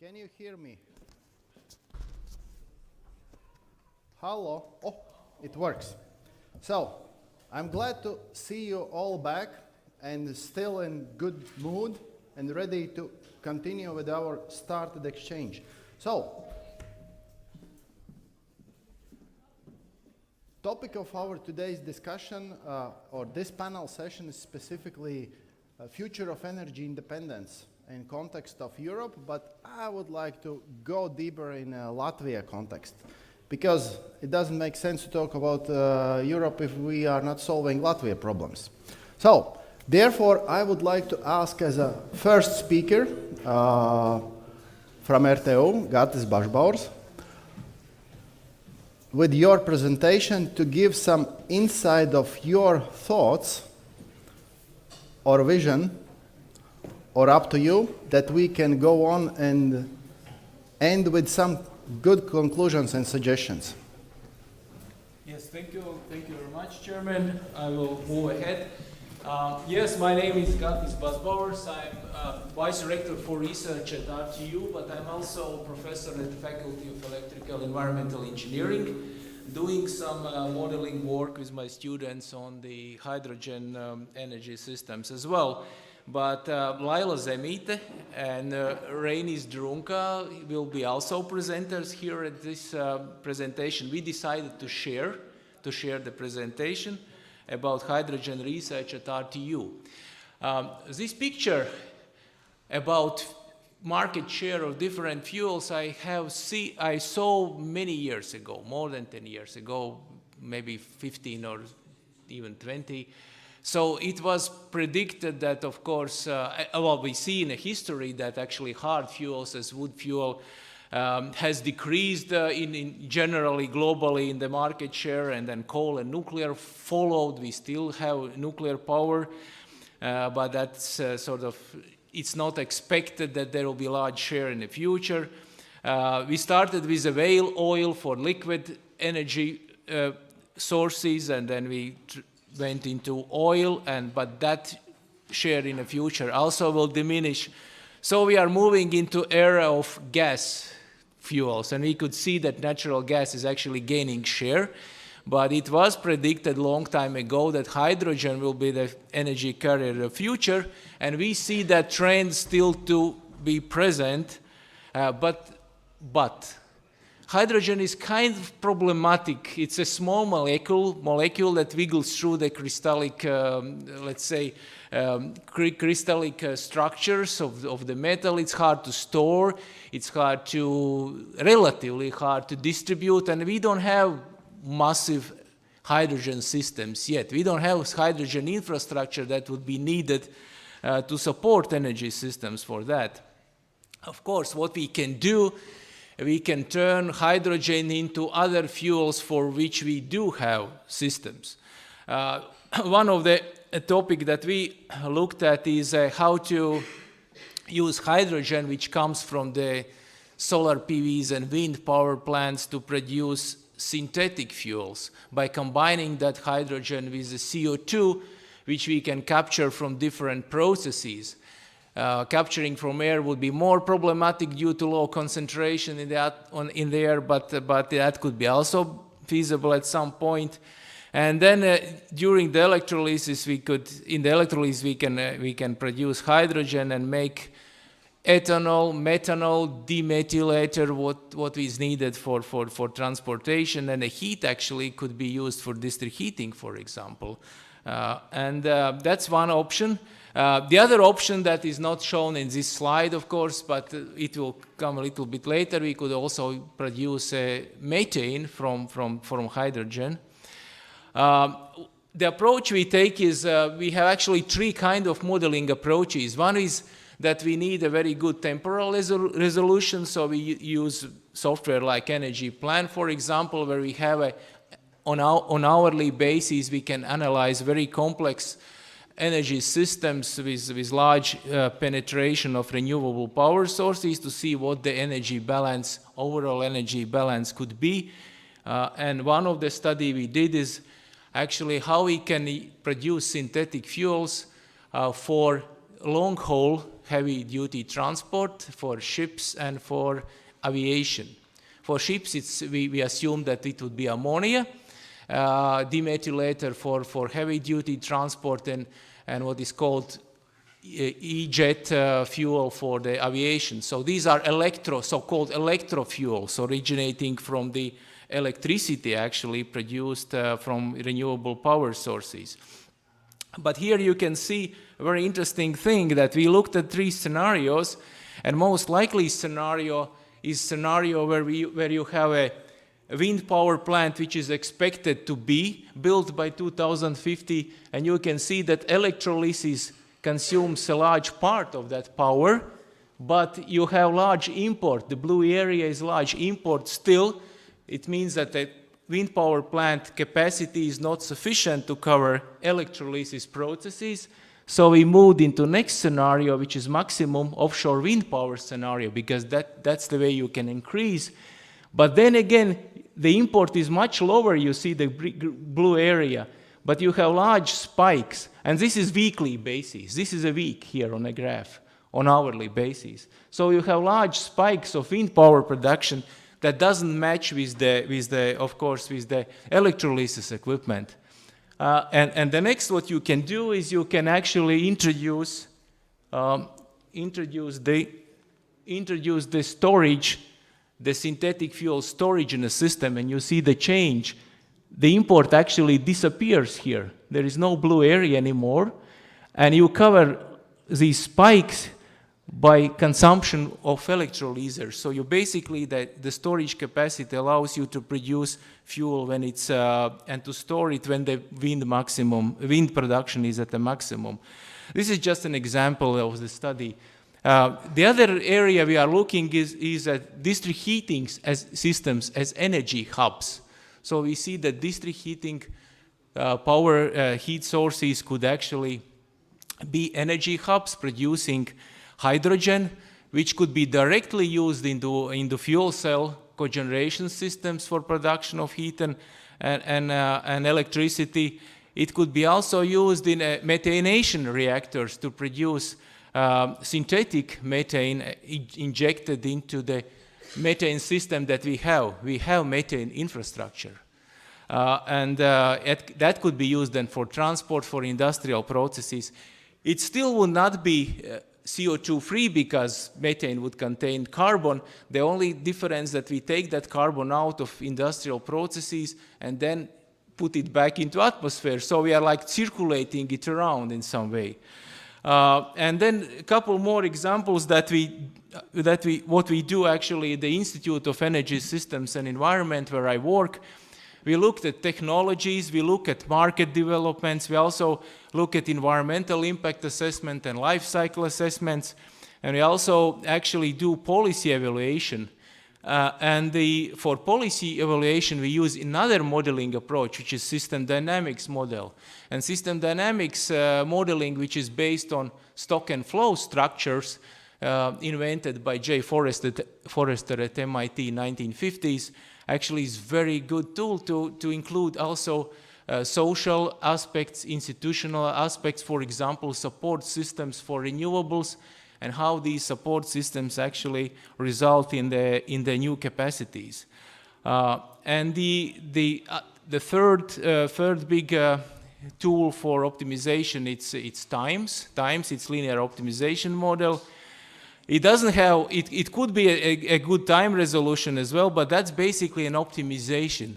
Can you hear me? Hello? Oh, it works. So, I'm glad to see you all back and still in good mood and ready to continue with our started exchange. So, topic of our today's discussion or this panel session is specifically future of energy independence in context of Europe, but I would like to go deeper in a Latvia context because it doesn't make sense to talk about Europe if we are not solving Latvia problems. So, therefore, I would like to ask as a first speaker from RTU, Gatis Bašbaurs, with your presentation to give some insight of your thoughts or vision, or up to you, that we can go on and end with some good conclusions and suggestions. Yes, thank you very much, Chairman. I will move ahead. Yes, my name is Gatis Bašbaurs. I'm Vice Rector for Research at RTU, but I'm also a professor at the Faculty of Electrical Environmental Engineering, doing some modeling work with my students on the hydrogen energy systems as well. But Laila Zemīte and Reinis Drunka will be also presenters here at this presentation. We decided to share the presentation about hydrogen research at RTU. This picture about market share of different fuels I saw many years ago, more than 10 years ago, maybe 15 or even 20. So it was predicted that, of course, well, we see in the history that actually hard fuels as wood fuel has decreased generally globally in the market share, and then coal and nuclear followed. We still have nuclear power, but that's it's not expected that there will be a large share in the future. We started with a whale oil for liquid energy sources, and then we went into oil, but that share in the future also will diminish. So we are moving into era of gas fuels, and we could see that natural gas is actually gaining share, but it was predicted a long time ago that hydrogen will be the energy carrier of the future, and we see that trend still to be present, but hydrogen is kind of problematic. It's a small molecule that wiggles through the crystallic, let's say, crystallic structures of the metal. It's hard to store. It's relatively hard to distribute, and we don't have massive hydrogen systems yet. We don't have hydrogen infrastructure that would be needed to support energy systems for that. Of course, what we can do, we can turn hydrogen into other fuels for which we do have systems. One of the topics that we looked at is how to use hydrogen, which comes from the solar PVs and wind power plants, to produce synthetic fuels by combining that hydrogen with the CO2, which we can capture from different processes. Capturing from air would be more problematic due to low concentration in the air, but that could be also feasible at some point. And then during the electrolysis, we can produce hydrogen and make ethanol, methanol, demethylator, what is needed for transportation, and the heat actually could be used for district heating, for example. And that's one option. The other option that is not shown in this slide, of course, but it will come a little bit later, we could also produce methane from hydrogen. The approach we take is we have actually three kinds of modeling approaches. One is that we need a very good temporal resolution, so we use software like Energy Plan, for example, where we have on hourly basis we can analyze very complex energy systems with large penetration of renewable power sources to see what the energy balance, overall energy balance could be. And one of the studies we did is actually how we can produce synthetic fuels for long-haul heavy-duty transport, for ships, and for aviation. For ships, we assume that it would be ammonia, demethylator for heavy-duty transport, and what is called E-jet fuel for the aviation. So these are so-called electrofuels originating from the electricity actually produced from renewable power sources. But here you can see a very interesting thing, that we looked at 3 scenarios, and most likely scenario is scenario where you have a wind power plant which is expected to be built by 2050, and you can see that electrolysis consumes a large part of that power, but you have large import. The blue area is large import still. It means that the wind power plant capacity is not sufficient to cover electrolysis processes. So we moved into next scenario, which is maximum offshore wind power scenario, because that's the way you can increase. But then again, the import is much lower, you see the blue area, but you have large spikes, and this is weekly basis. This is a week here on a graph, on hourly basis. So you have large spikes of wind power production that doesn't match with the electrolysis equipment. And the next what you can do is you can actually introduce the storage, the synthetic fuel storage in the system, and you see the change. The import actually disappears here. There is no blue area anymore, and you cover these spikes by consumption of electrolyzers. So you basically, the storage capacity allows you to produce fuel when it's, and to store it when the wind production is at the maximum. This is just an example of the study. The other area we are looking is at district heating systems as energy hubs. So we see that district heating power heat sources could actually be energy hubs producing hydrogen, which could be directly used into fuel cell cogeneration systems for production of heat and electricity. It could be also used in methanation reactors to produce synthetic methane injected into the methane system that we have. We have methane infrastructure. That could be used then for transport, for industrial processes. It still would not be CO2 free because methane would contain carbon. The only difference that we take that carbon out of industrial processes and then put it back into atmosphere. So we are like circulating it around in some way. And then a couple more examples what we do actually at the Institute of Energy Systems and Environment where I work. We looked at technologies, we look at market developments, we also look at environmental impact assessment and life cycle assessments, and we also actually do policy evaluation. For policy evaluation, we use another modeling approach, which is system dynamics model. And system dynamics modeling, which is based on stock and flow structures invented by J. Forrester at MIT in 1950s, actually is a very good tool to include also social aspects, institutional aspects, for example, support systems for renewables, and how these support systems actually result in the new capacities. And the third big tool for optimization, it's TIMES. TIMES, it's linear optimization model. It doesn't have, it could be a good time resolution as well, but that's basically an optimization.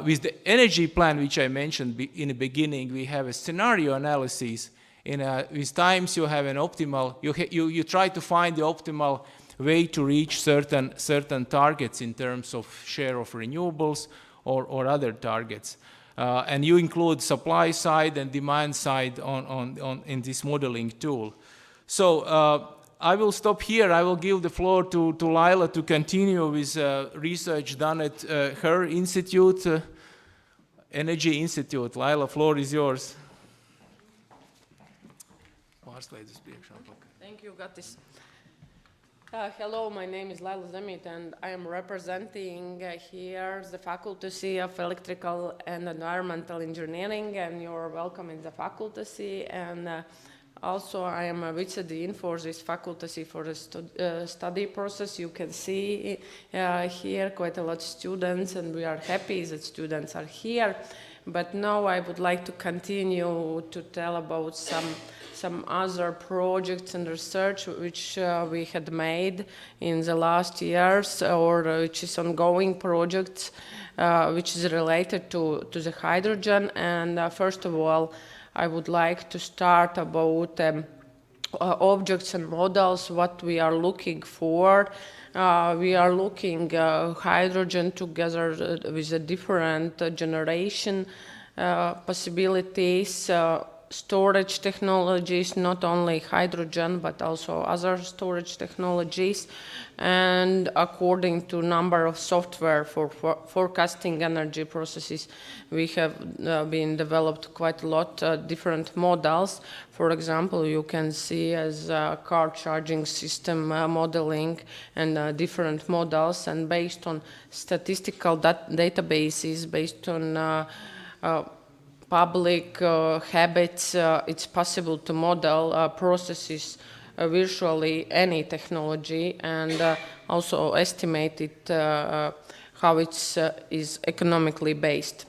With the energy plan, which I mentioned in the beginning, we have a scenario analysis. With TIMES, you have an optimal, you try to find the optimal way to reach certain targets in terms of share of renewables or other targets. And you include supply side and demand side in this modeling tool. So I will stop here. I will give the floor to Laila to continue with research done at her institute, Energy Institute. Laila, floor is yours. Thank you, Gatis. Hello, my name is Laila Zemit, and I am representing here the Faculty of Electrical and Environmental Engineering, and you're welcome in the faculty. And Also, I am a vice dean for this faculty for the study process. You can see here quite a lot of students, and we are happy that students are here. But now I would like to continue to tell about some other projects and research which we had made in the last years, or which is ongoing projects which is related to the hydrogen. And first of all, I would like to start about objects and models, what we are looking for. We are looking hydrogen together with a different generation possibilities, storage technologies, not only hydrogen, but also other storage technologies, and according to number of software for forecasting energy processes, we have been developed quite a lot different models. For example, you can see as car charging system modeling and different models, and based on statistical databases, based on public habits, it's possible to model processes virtually any technology, and also estimate it how it is economically based.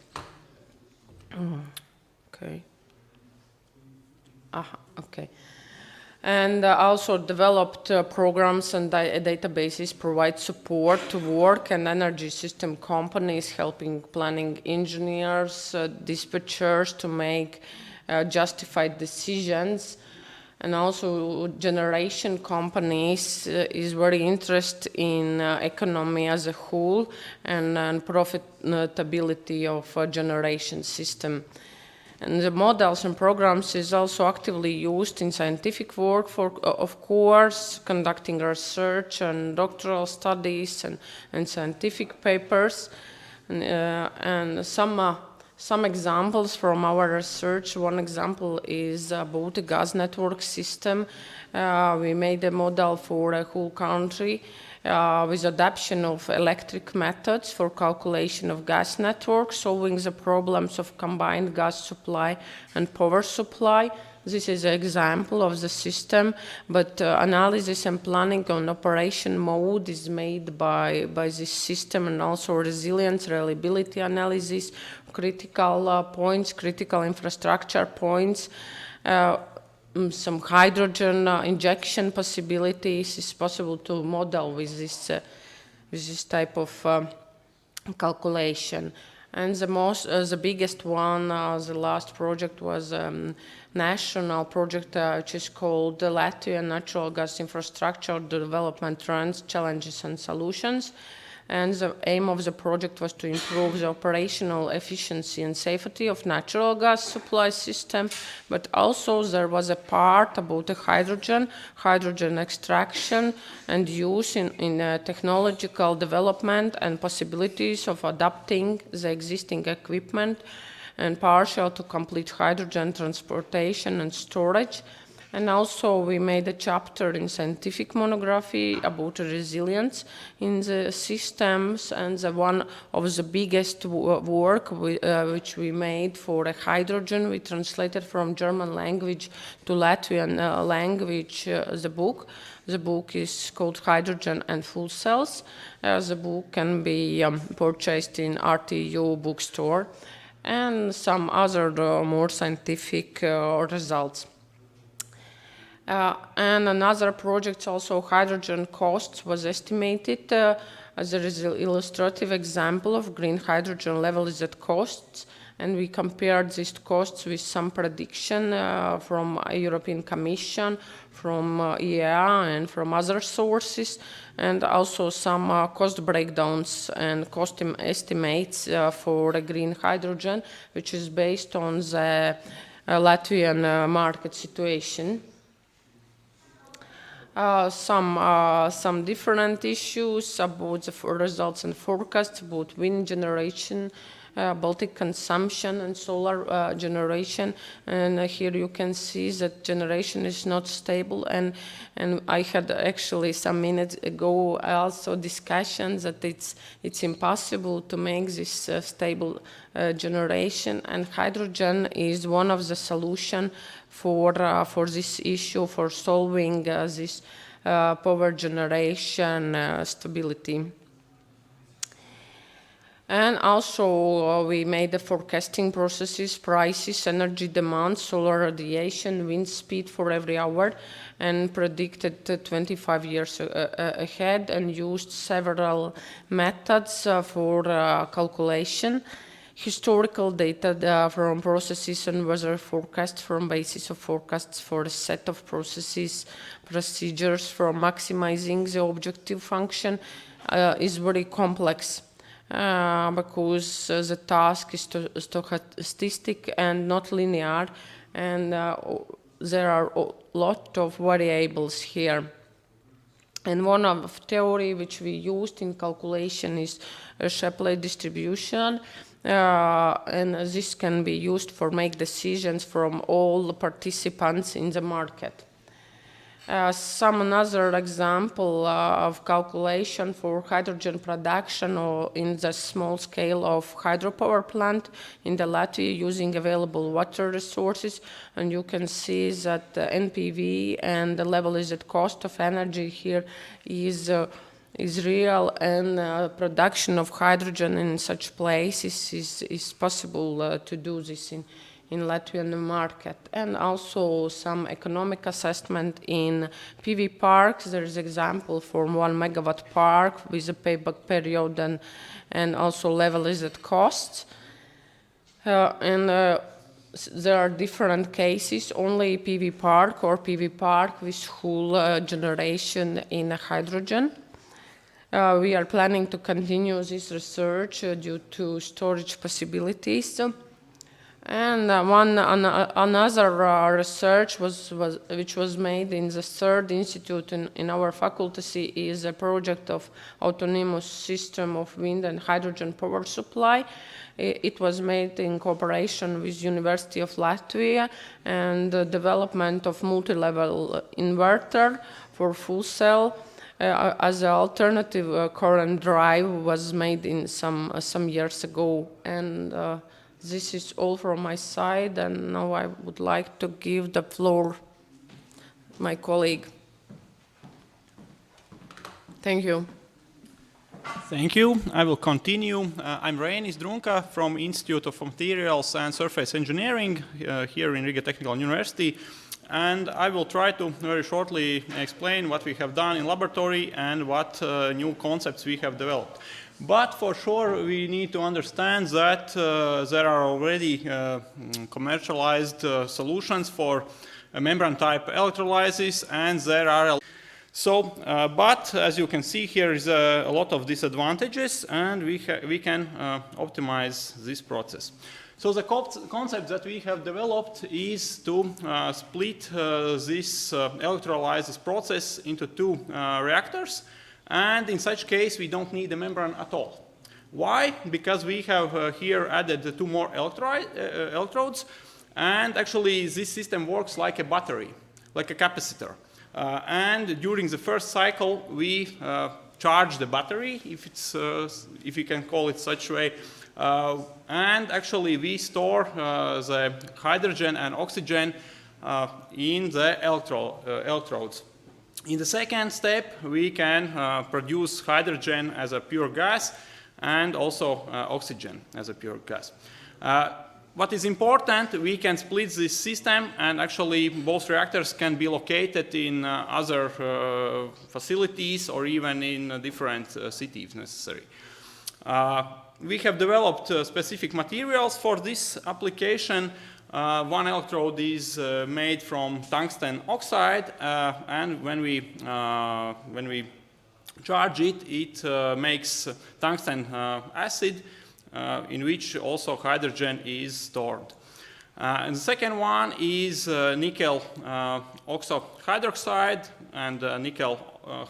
Okay. Okay. And also developed programs and databases provide support to work and energy system companies, helping planning engineers, dispatchers to make justified decisions. And also generation companies is very interested in economy as a whole and profitability of a generation system. And the models and programs is also actively used in scientific work, of course, conducting research and doctoral studies and scientific papers. And some examples from our research. One example is about a gas network system. We made a model for a whole country with adoption of electric methods for calculation of gas networks, solving the problems of combined gas supply and power supply. This is an example of the system, but analysis and planning on operation mode is made by this system, and also resilience, reliability analysis, critical points, critical infrastructure points, some hydrogen injection possibilities is possible to model with this type of calculation. And the biggest one, the last project was national project which is called the Latvian Natural Gas Infrastructure Development Trends, Challenges and Solutions. And the aim of the project was to improve the operational efficiency and safety of natural gas supply system, but also there was a part about the hydrogen extraction and use in technological development and possibilities of adapting the existing equipment and partial to complete hydrogen transportation and storage. And also we made a chapter in scientific monography about resilience in the systems, and one of the biggest work which we made for the hydrogen, we translated from German language to Latvian language the book. The book is called Hydrogen and Fuel Cells. The book can be purchased in RTU bookstore, and some other more scientific results. And another project, also hydrogen costs, was estimated. As there is an illustrative example of green hydrogen levelized costs, and we compared these costs with some prediction from European Commission, from EEA, and from other sources, and also some cost breakdowns and cost estimates for the green hydrogen, which is based on the Latvian market situation. Some different issues about the results and forecasts about wind generation Baltic consumption and solar generation. And here you can see that generation is not stable. And I had actually some minutes ago also discussions that it's impossible to make this stable generation. And hydrogen is one of the solutions for this issue, for solving this power generation stability. And also we made the forecasting processes, prices, energy demand, solar radiation, wind speed for every hour, and predicted 25 years ahead, and used several methods for calculation. Historical data from processes and weather forecasts from basis of forecasts for a set of processes, procedures for maximizing the objective function is very complex. Because the task is stochastic and not linear, and there are a lot of variables here. And one of theory which we used in calculation is a Shapley distribution, and this can be used for make decisions from all the participants in the market. Some another example of calculation for hydrogen production or in the small scale of hydropower plant in the Latvia using available water resources, and you can see that the NPV and the levelized cost of energy here is real, and production of hydrogen in such places is possible to do this in Latvian market. And also some economic assessment in PV parks. There is example for 1 megawatt park with a payback period and also levelized costs. There are different cases, only PV park or PV park with full generation in hydrogen. We are planning to continue this research due to storage possibilities. And another research which was made in the third institute in our faculty is a project of autonomous system of wind and hydrogen power supply. It was made in cooperation with University of Latvia, and the development of multi-level inverter for full cell as an alternative current drive was made in some years ago. And this is all from my side, and now I would like to give the floor to my colleague. Thank you. Thank you. I will continue. I'm Reinis Drunka from Institute of Materials and Surface Engineering here in Riga Technical University. And I will try to very shortly explain what we have done in laboratory and what new concepts we have developed. But for sure, we need to understand that there are already commercialized solutions for membrane type electrolysis, and there are but as you can see, here is a lot of disadvantages, and we can optimize this process. So the concept that we have developed is to split this electrolysis process into two reactors. And in such case, we don't need a membrane at all. Why? Because we have here added two more electrodes, and actually this system works like a battery, like a capacitor. And during the first cycle, we charge the battery, if you can call it such a way, and actually we store the hydrogen and oxygen in the electrodes. In the second step, we can produce hydrogen as a pure gas and also oxygen as a pure gas. What is important, we can split this system, and actually both reactors can be located in other facilities or even in different cities if necessary. We have developed specific materials for this application. One electrode is made from tungsten oxide, and when we charge it, it makes tungsten acid, in which also hydrogen is stored. And the second one is nickel oxohydroxide and nickel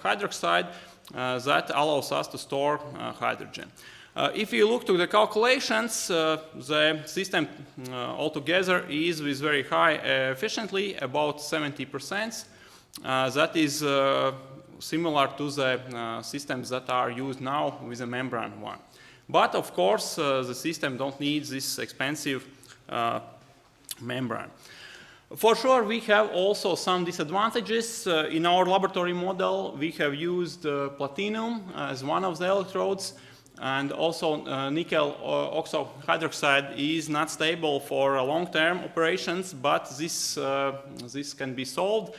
hydroxide that allows us to store hydrogen. If you look to the calculations, the system altogether is with very high efficiently, about 70%. That is similar to the systems that are used now with a membrane one. But of course, the system don't need this expensive membrane. For sure, we have also some disadvantages. In our laboratory model, we have used platinum as one of the electrodes, and also nickel oxo hydroxide is not stable for long-term operations, but this can be solved.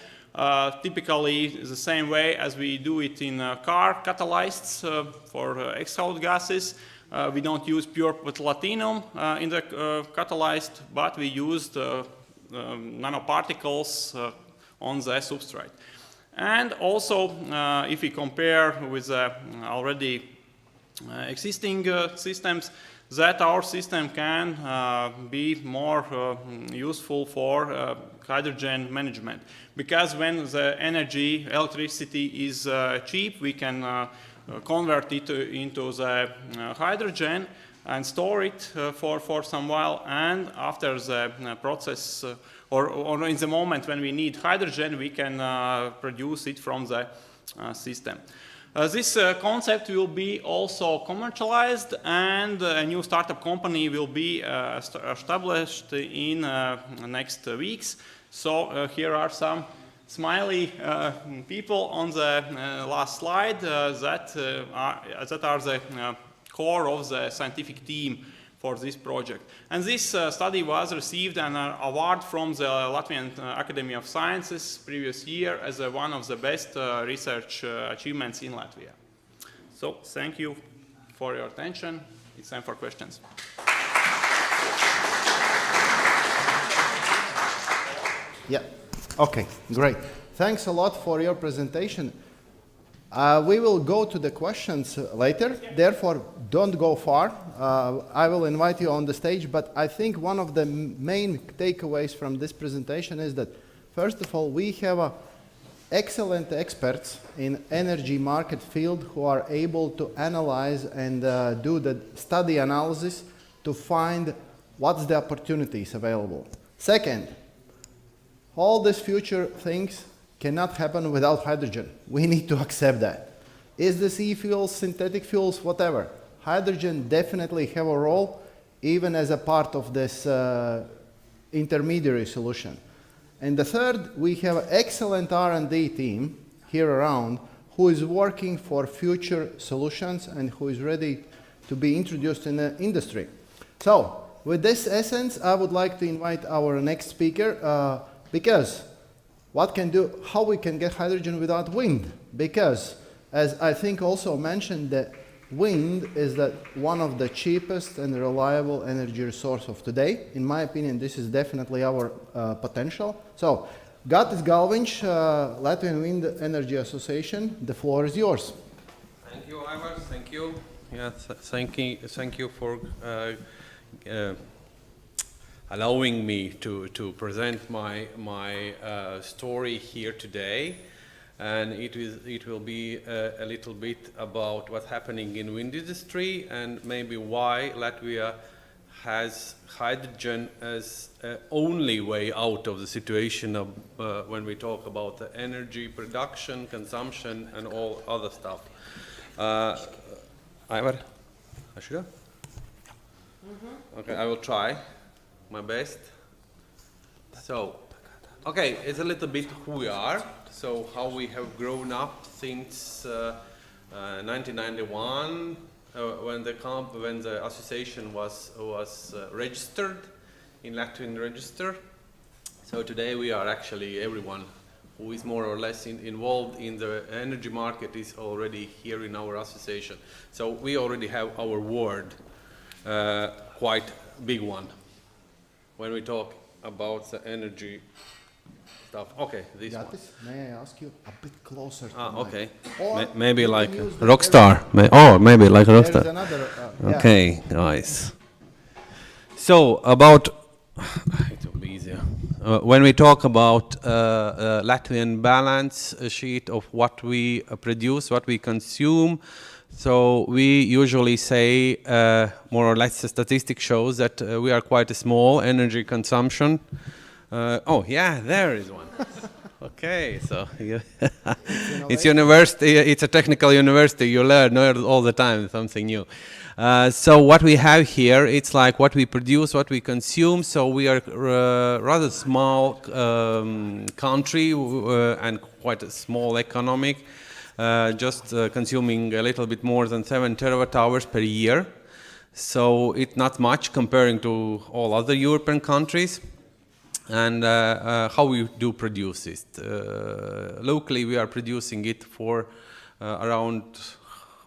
Typically the same way as we do it in car catalysts for exhaust gases. We don't use pure platinum in the catalyst, but we used nanoparticles on the substrate. And also, if we compare with already existing systems, that our system can be more useful for hydrogen management. Because when the energy, electricity is cheap, we can convert it into the hydrogen and store it for some while, and after the process or in the moment when we need hydrogen, we can produce it from the system. This concept will be also commercialized, and a new startup company will be established in next weeks. So here are some smiley people on the last slide that are the core of the scientific team for this project. And this study was received an award from the Latvian Academy of Sciences previous year as one of the best research achievements in Latvia. So thank you for your attention. It's time for questions. Yeah, okay, great. Thanks a lot for your presentation. We will go to the questions later, therefore don't go far. I will invite you on the stage, but I think one of the main takeaways from this presentation is that, first of all, we have excellent experts in energy market field who are able to analyze and do the study analysis to find what's the opportunities available. Second, all these future things cannot happen without hydrogen. We need to accept that. Is this e-fuels, synthetic fuels, whatever? Hydrogen definitely have a role, even as a part of this intermediary solution. And the third, we have an excellent R&D team here around who is working for future solutions and who is ready to be introduced in the industry. So, with this essence, I would like to invite our next speaker, because how we can get hydrogen without wind? Because, as I think also mentioned, that wind is one of the cheapest and reliable energy resource of today. In my opinion, this is definitely our potential. So, Gatis Galviņš, Latvian Wind Energy Association, the floor is yours. Thank you, Ivar. Thank you. Yeah, thank you for allowing me to present my story here today, and it will be a little bit about what's happening in wind industry and maybe why Latvia has hydrogen as only way out of the situation of when we talk about the energy production, consumption, and all other stuff. Ivar, Ashira? Okay, I will try my best. So, okay, it's a little bit who we are, so how we have grown up since 1991, when the association was registered in Latvian register. So today we are actually everyone who is more or less involved in the energy market is already here in our association. So we already have our word, quite big one, when we talk about the energy stuff. Okay, this one. May I ask you a bit closer to okay. Or maybe you can like use the Rockstar. Maybe like a There's Rockstar. another, Okay, nice. So about, it will be easier. When we talk about Latvian balance sheet of what we produce, what we consume, So we usually say, more or less, the statistic shows that we are quite a small energy consumption. Oh yeah, there is one. Okay, so it's university. It's a technical university. You learn all the time something new. So what we have here, it's like what we produce, what we consume. So we are rather small country and quite a small economic, just consuming a little bit more than 7 terawatt-hours per year. So it's not much comparing to all other European countries. And how we do produce it. Locally, we are producing it for around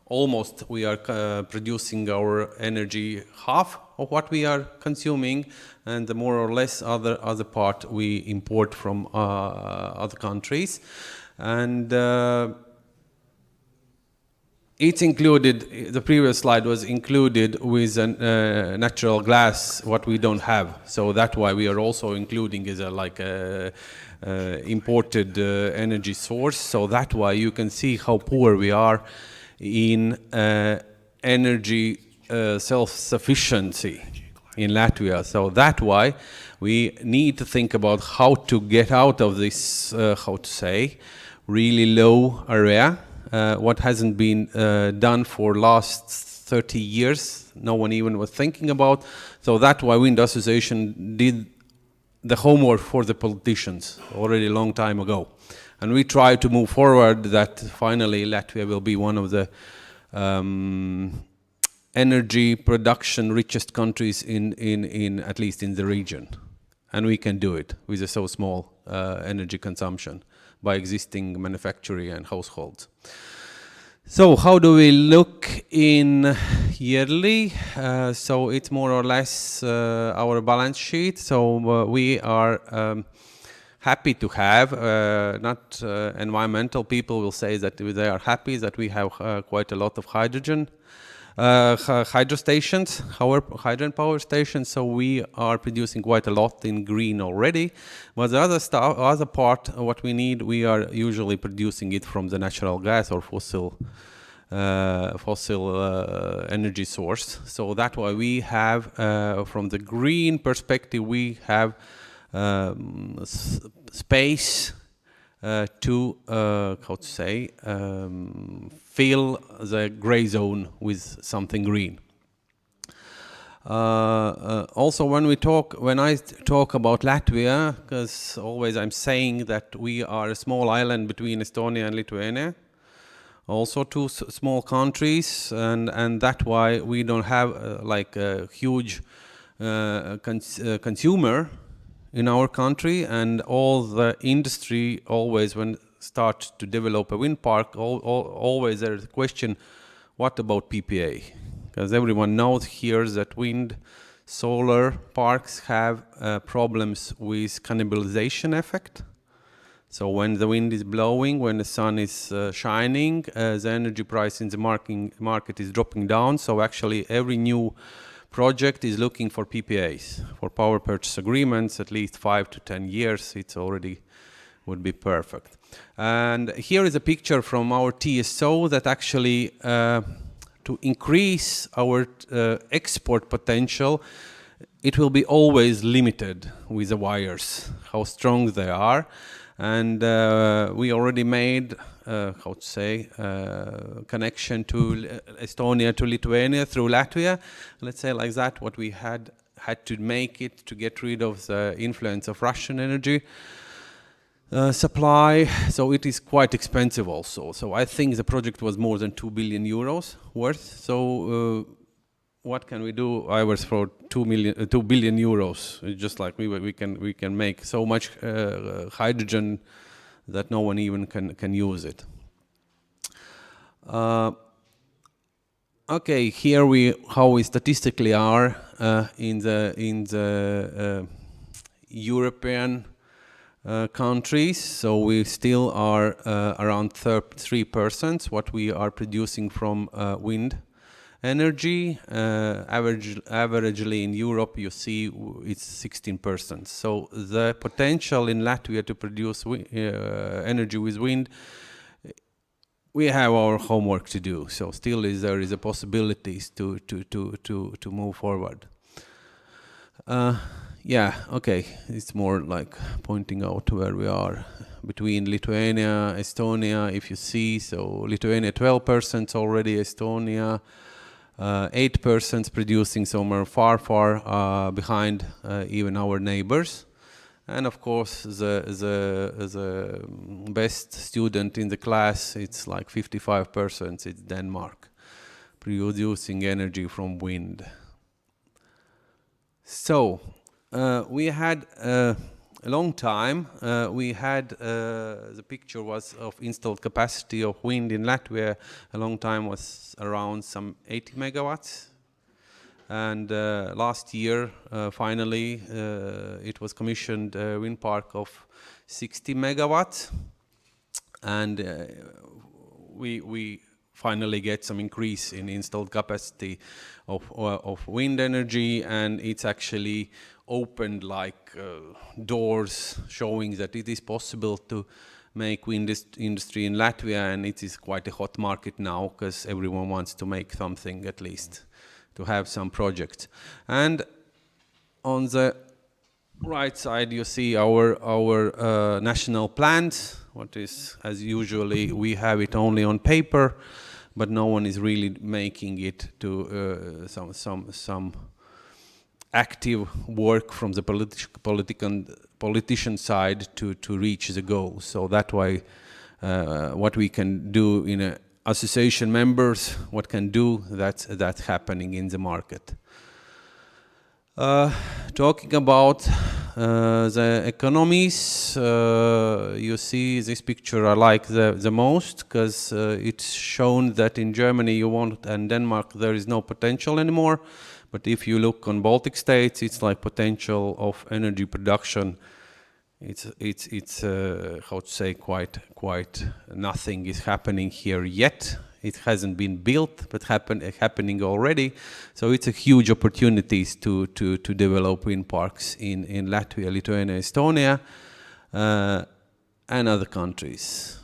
almost we are producing our energy half of what we are consuming, and the more or less other part we import from other countries. And it's included, the previous slide was included with natural gas, what we don't have. So that's why we are also including as a imported energy source. So that's why you can see how poor we are in energy self-sufficiency in Latvia. So that's why we need to think about how to get out of this, how to say, really low area. What hasn't been done for last 30 years, no one even was thinking about. So that's why Wind Association did the homework for the politicians already a long time ago. And we try to move forward that finally Latvia will be one of the energy production richest countries in at least in the region. And we can do it with a so small energy consumption by existing manufacturing and households. So how do we look in yearly? So it's more or less our balance sheet. So we are happy to have, not environmental people will say that they are happy that we have quite a lot of hydrogen. Hydro stations, hydrogen power stations, so we are producing quite a lot in green already. But the other part, what we need, we are usually producing it from the natural gas or fossil energy source. So that's why we have, from the green perspective, we have space to, how to say, fill the gray zone with something green. Also, when I talk about Latvia, because always I'm saying that we are a small island between Estonia and Lithuania, also two small countries, and that's why we don't have like a huge consumer in our country, and all the industry always when start to develop a wind park, always there's a question, what about PPA? Because everyone knows here that wind, solar parks have problems with cannibalization effect. So when the wind is blowing, when the sun is shining, the energy price in the market is dropping down. So actually every new project is looking for PPAs, for power purchase agreements, at least 5 to 10 years. It's already would be perfect. And here is a picture from our TSO that actually to increase our export potential, it will be always limited with the wires, how strong they are. And we already made, how to say, connection to Estonia to Lithuania through Latvia. Let's say like that, what we had to make it to get rid of the influence of Russian energy supply, so it is quite expensive also. So I think the project was more than 2 billion euros worth. So what can we do? I was for 2 billion euros. It's just like we can make so much hydrogen that no one even can use it. Okay, here how we statistically are in the European countries. So we still are around 3% what we are producing from wind energy. Averagely in Europe, you see it's 16%. So the potential in Latvia to produce energy with wind we have our homework to do. So still there is a possibilities to move forward. Yeah, okay, it's more like pointing out where we are between Lithuania, Estonia, if you see, so Lithuania 12% already, Estonia 8% producing, so we're far behind even our neighbors. And of course, the best student in the class, it's like 55%, it's Denmark, producing energy from wind. So, we had a long time, we had, the picture was of installed capacity of wind in Latvia, a long time was around some 80 megawatts. And last year, finally, it was commissioned a wind park of 60 megawatts. And we finally get some increase in installed capacity of wind energy, and it's actually opened like doors showing that it is possible to make wind industry in Latvia, and it is quite a hot market now because everyone wants to make something at least, to have some projects. And on the right side you see our national plans. What is, as usually, we have it only on paper, but no one is really making it to some active work from the politician side to reach the goal. So that's why what we can do in a association members, what can do, that's happening in the market. Talking about the economies, you see this picture I like the most, because it's shown that in Germany and Denmark there is no potential anymore, but if you look on Baltic states, it's like potential of energy production. It's how to say, quite nothing is happening here yet. It hasn't been built, but happening already. So it's a huge opportunities to develop wind parks in Latvia, Lithuania, Estonia, and other countries.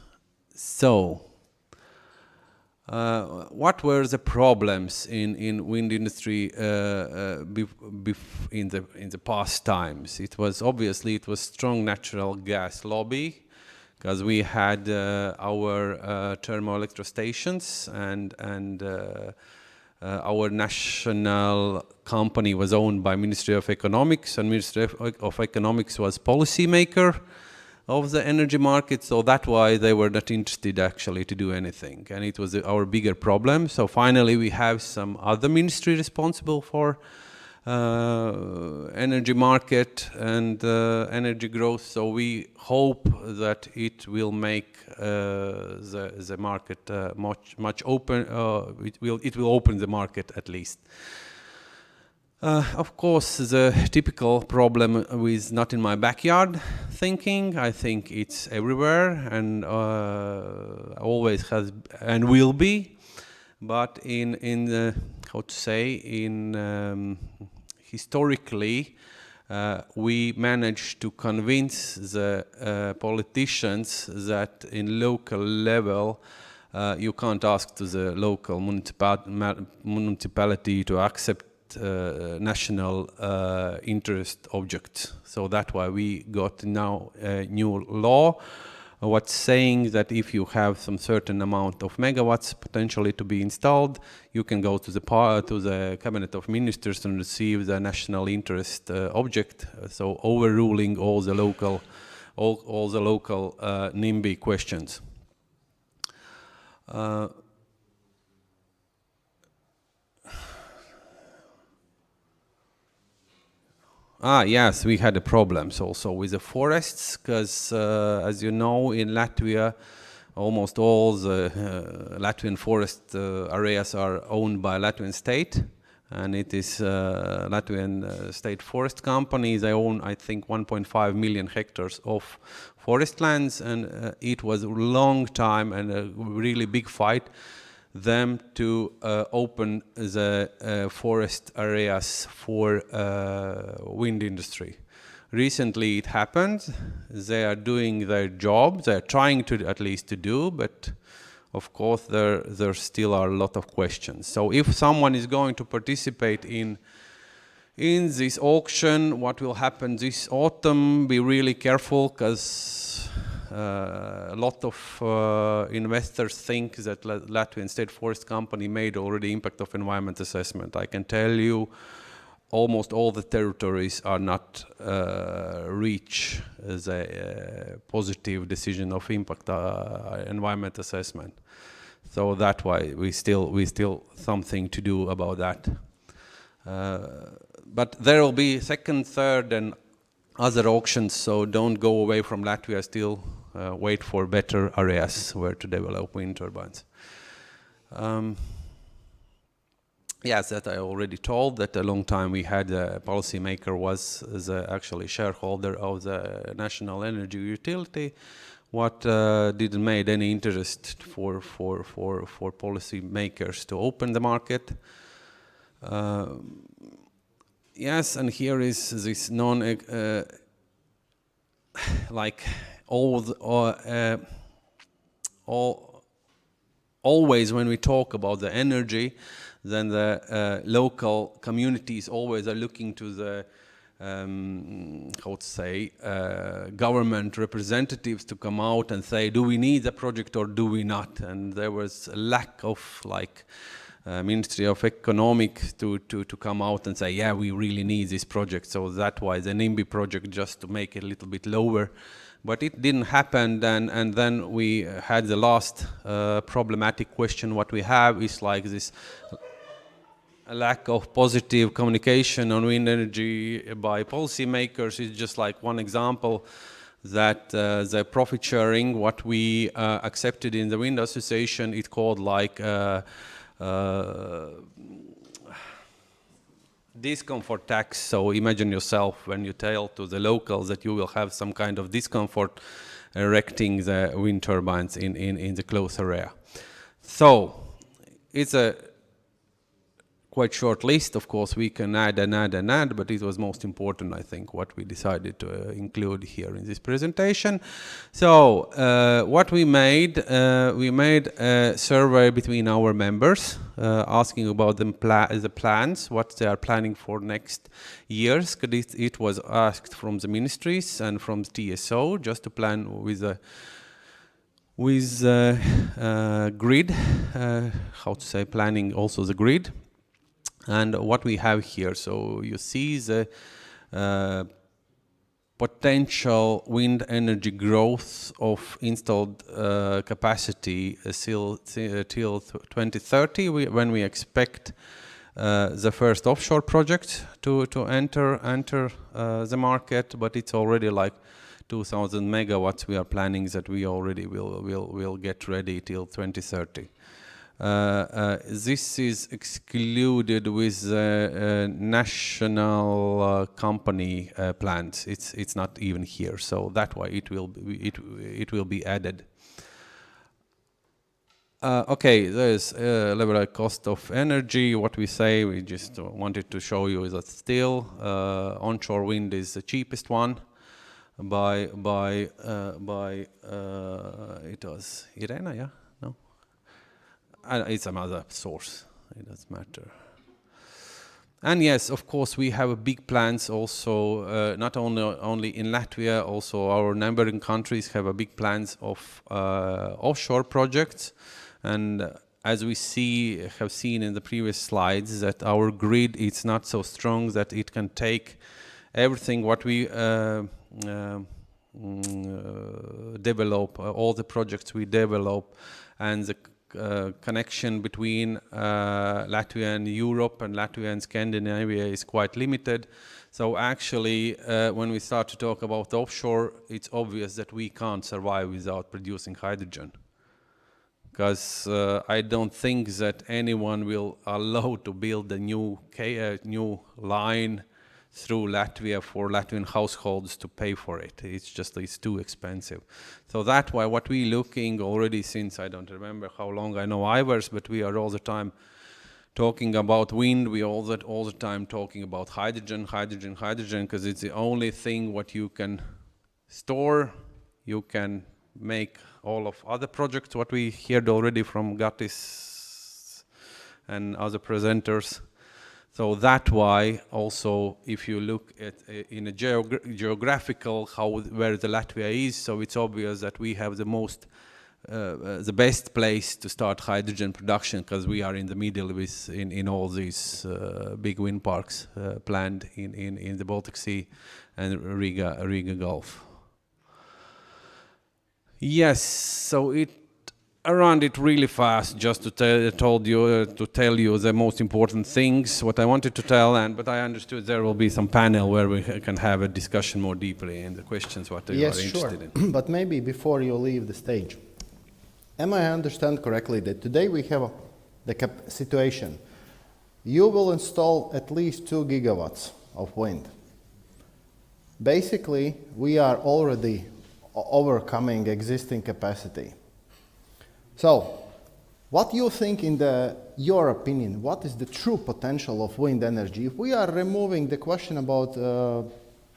So, what were the problems in wind industry in the past times? It was strong natural gas lobby, because we had our thermoelectric stations, and our national company was owned by Ministry of Economics, and Ministry of Economics was policy maker of the energy market, so that's why they were not interested actually to do anything, and it was our bigger problem. So finally we have some other ministry responsible for energy market and energy growth, so we hope that it will make the market much open. It will open the market at least. Of course, the typical problem with not in my backyard thinking, I think it's everywhere and always has and will be. But in how to say, historically, we managed to convince the politicians that in local level you can't ask to the local municipality to accept national interest objects. So that's why we got now a new law what's saying that if you have some certain amount of megawatts potentially to be installed, you can go to the Cabinet of Ministers and receive the national interest object, so overruling all the local NIMBY questions. Yes, we had problems also with the forests, because as you know, in Latvia, almost all the Latvian forest areas are owned by Latvian state, and it is Latvian state forest company. They own, I think, 1.5 million hectares of forest lands, and it was a long time and a really big fight them to open the forest areas for wind industry. Recently it happened. They are doing their job. They are trying to at least to do, but of course, there still are a lot of questions. So if someone is going to participate in this auction, what will happen this autumn, be really careful, because a lot of investors think that Latvian State Forest Company made already impact of environment assessment. I can tell you almost all the territories are not reach the positive decision of impact environment assessment. So that's why we still something to do about that. But there will be second, third, and other auctions, so don't go away from Latvia, still wait for better areas where to develop wind turbines. Yes, that I already told, that a long time we had a policymaker was actually shareholder of the national energy utility, what didn't made any interest for policymakers to open the market. Yes, and here is this like always when we talk about the energy, then the local communities always are looking to the how to say government representatives to come out and say, do we need the project or do we not? And there was a lack of like Ministry of Economics to come out and say, yeah, we really need this project. So that's why the NIMBY project, just to make it a little bit lower. But it didn't happen then, and then we had the last problematic question. What we have is like this lack of positive communication on wind energy by policymakers. Is just like one example that the profit sharing, what we accepted in the Wind Association, it called like discomfort tax. So imagine yourself when you tell to the locals that you will have some kind of discomfort erecting the wind turbines in the close area. So it's a quite short list. Of course, we can add and add and add, but it was most important, I think, what we decided to include here in this presentation. So what we made a survey between our members, asking about the plans, what they are planning for next years. It was asked from the ministries and from the TSO, just to plan with grid, how to say, planning also the grid. And what we have here, so you see the potential wind energy growth of installed capacity till 2030, when we expect the first offshore project to enter the market, but it's already like 2,000 megawatts we are planning that we already will get ready till 2030. This is excluded with national company plans. It's not even here, so that's why it will be added. Okay, there's level cost of energy. What we say, we just wanted to show you that still onshore wind is the cheapest one. By it was Irena, yeah. It's another source, it doesn't matter. And yes, of course, we have big plans also, not only in Latvia, also our neighboring countries have a big plans of offshore projects. And as we have seen in the previous slides, that our grid is not so strong that it can take everything what we develop, all the projects we develop, and the connection between Latvia and Europe and Latvia and Scandinavia is quite limited. So actually, when we start to talk about offshore, it's obvious that we can't survive without producing hydrogen. Because I don't think that anyone will allow to build a new line through Latvia for Latvian households to pay for it. It's too expensive. So that's why what we're looking already since, I don't remember how long I know Ivers, but we are all the time talking about wind. We all the time talking about hydrogen, because it's the only thing what you can store, you can make all of other projects, what we heard already from Gatis and other presenters. So that's why also, if you look at in a geographical where the Latvia is, so it's obvious that we have the best place to start hydrogen production, because we are in the middle in all these big wind parks planned in the Baltic Sea and Riga Gulf. Yes, so I ran it really fast just to tell you the most important things, what I wanted to tell, but I understood there will be some panel where we can have a discussion more deeply in the questions what you are interested in. But maybe before you leave the stage, am I understand correctly that today we have the situation, you will install at least 2 gigawatts of wind. Basically, we are already overcoming existing capacity. So, what do you think your opinion, what is the true potential of wind energy? If we are removing the question about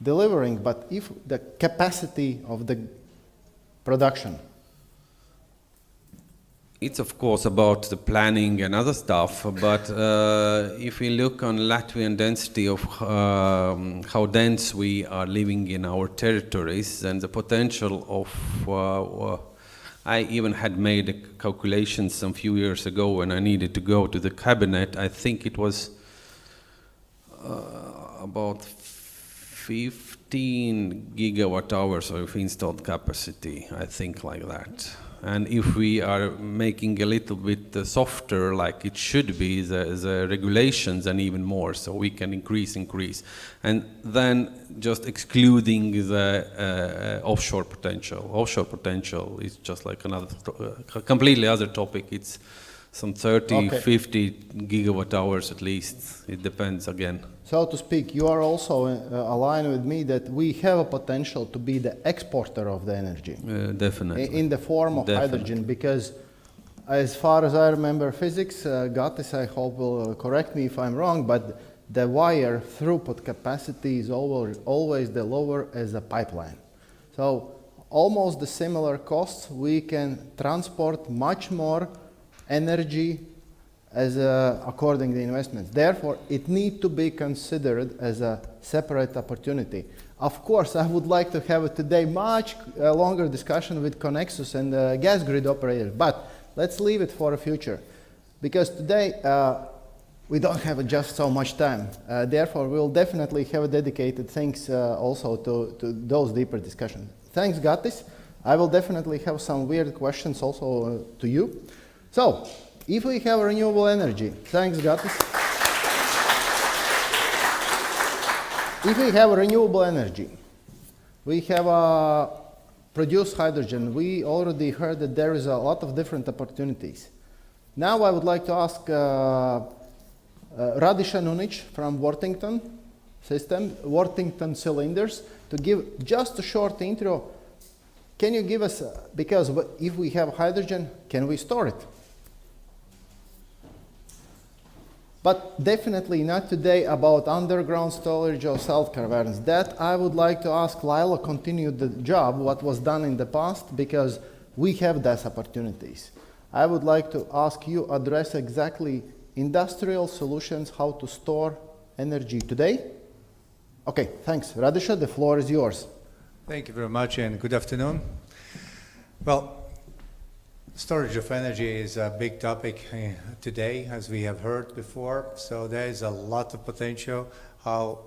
delivering, but if the capacity of the production? It's of course about the planning and other stuff, but if we look on Latvian density of how dense we are living in our territories, then the potential of I even had made a calculation some few years ago when I needed to go to the cabinet. I think it was about 15 gigawatt hours of installed capacity, I think like that. And if we are making a little bit softer, like it should be, the regulations, and even more, so we can increase. And then just excluding the offshore potential. Offshore potential is just like another, completely other topic. It's some 30, 50 gigawatt hours at least. It depends again. So to speak, you are also aligned with me that we have a potential to be the exporter of the energy. Definitely. In the form of hydrogen, because as far as I remember physics, Gatis, I hope will correct me if I'm wrong, but the wire throughput capacity is always the lower as a pipeline. So almost the similar costs, we can transport much more energy as according to the investments. Therefore, it needs to be considered as a separate opportunity. Of course, I would like to have today much longer discussion with Connexus and gas grid operators, but let's leave it for the future. Because today, we don't have just so much time. Therefore, we'll definitely have dedicated things also to those deeper discussions. Thanks, Gatis. I will definitely have some weird questions also to you. So, if we have renewable energy, thanks, Gatis. If we have renewable energy, we have produced hydrogen. We already heard that there is a lot of different opportunities. Now I would like to ask Radisha Nunic from Worthington Cylinders, to give just a short intro. Can you give us, because if we have hydrogen, can we store it? But definitely not today about underground storage or salt caverns. That I would like to ask Lila continue the job, what was done in the past, because we have those opportunities. I would like to ask you address exactly industrial solutions, how to store energy today. Okay, thanks. Radisha, the floor is yours. Thank you very much and good afternoon. Well, storage of energy is a big topic today, as we have heard before. So there is a lot of potential how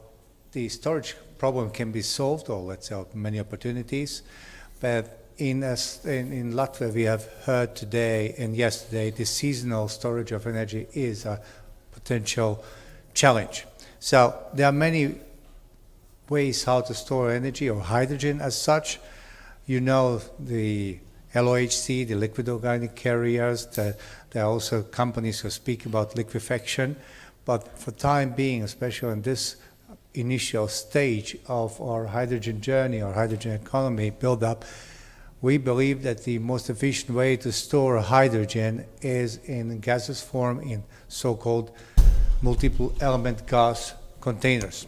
the storage problem can be solved, or let's say many opportunities. But in Latvia, we have heard today and yesterday, the seasonal storage of energy is a potential challenge. So there are many ways how to store energy, or hydrogen as such. You know, the LOHC, the liquid organic carriers, there are also companies who speak about liquefaction. But for time being, especially in this initial stage of our hydrogen journey or hydrogen economy build-up, we believe that the most efficient way to store hydrogen is in gaseous form in so-called multiple element gas containers.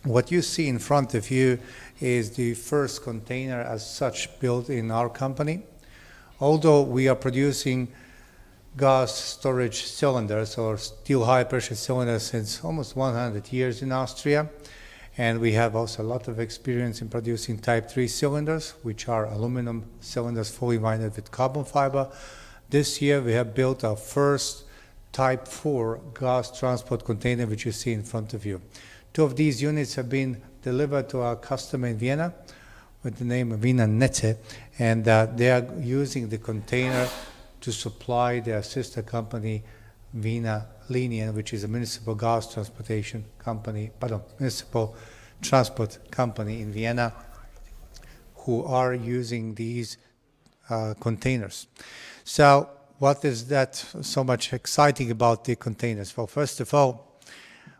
What you see in front of you is the first container as such built in our company. although we are producing gas storage cylinders or steel high pressure cylinders since almost 100 years in Austria. And we have also a lot of experience in producing Type 3 cylinders, which are aluminum cylinders fully winded with carbon fiber. This year we have built our first Type 4 gas transport container, which you see in front of you. 2 of these units have been delivered to our customer in Vienna with the name of Wiener Netze, and they are using the container to supply their sister company, Wiener Linien, which is a municipal gas transportation company, municipal transport company in Vienna, who are using these containers. So what is that so much exciting about the containers? Well, first of all,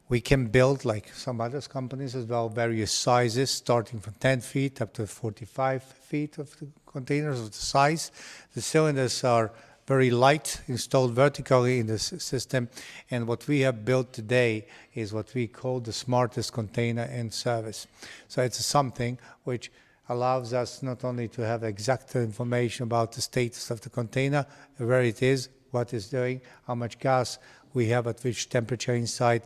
we can build, like some other companies as well, various sizes, starting from 10 feet up to 45 feet of the containers of the size. The cylinders are very light, installed vertically in the system, and what we have built today is what we call the smartest container in service. So it's something which allows us not only to have exact information about the status of the container, where it is, what it's doing, how much gas we have at which temperature inside.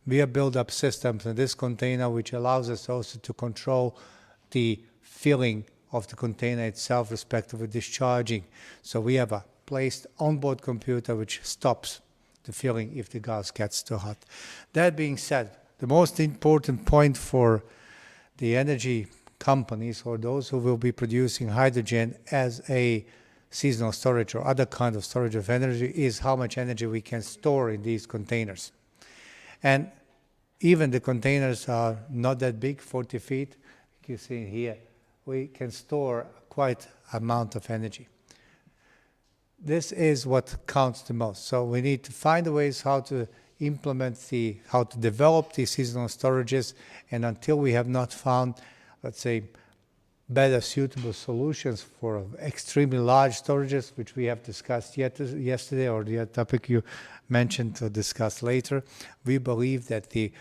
We have built up systems in this container which allows us also to control the filling of the container itself, respectively discharging. So we have a placed onboard computer which stops the filling if the gas gets too hot. That being said, the most important point for the energy companies or those who will be producing hydrogen as a seasonal storage or other kind of storage of energy is how much energy we can store in these containers. And even the containers are not that big, 40 feet. You see here, we can store quite amount of energy. This is what counts the most. So we need to find ways how to implement how to develop the seasonal storages, and until we have not found, let's say, better suitable solutions for extremely large storages, which we have discussed yesterday, or the topic you mentioned to discuss later, we believe that the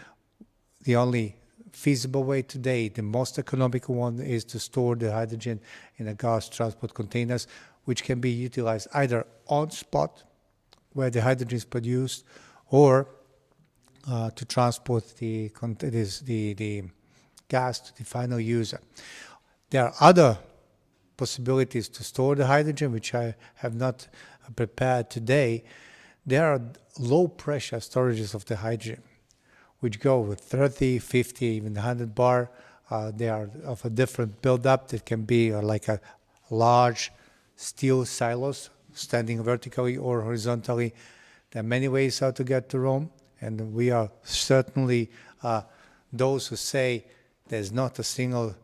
only feasible way today, the most economical one, is to store the hydrogen in a gas transport containers, which can be utilized either on spot, where the hydrogen is produced, or to transport the gas to the final user. There are other possibilities to store the hydrogen, which I have not prepared today. There are low pressure storages of the hydrogen, which go with 30, 50, even 100 bar. They are of a different build-up. That can be like a large steel silos standing vertically or horizontally. There are many ways how to get to Rome, and we are certainly those who say there's not a single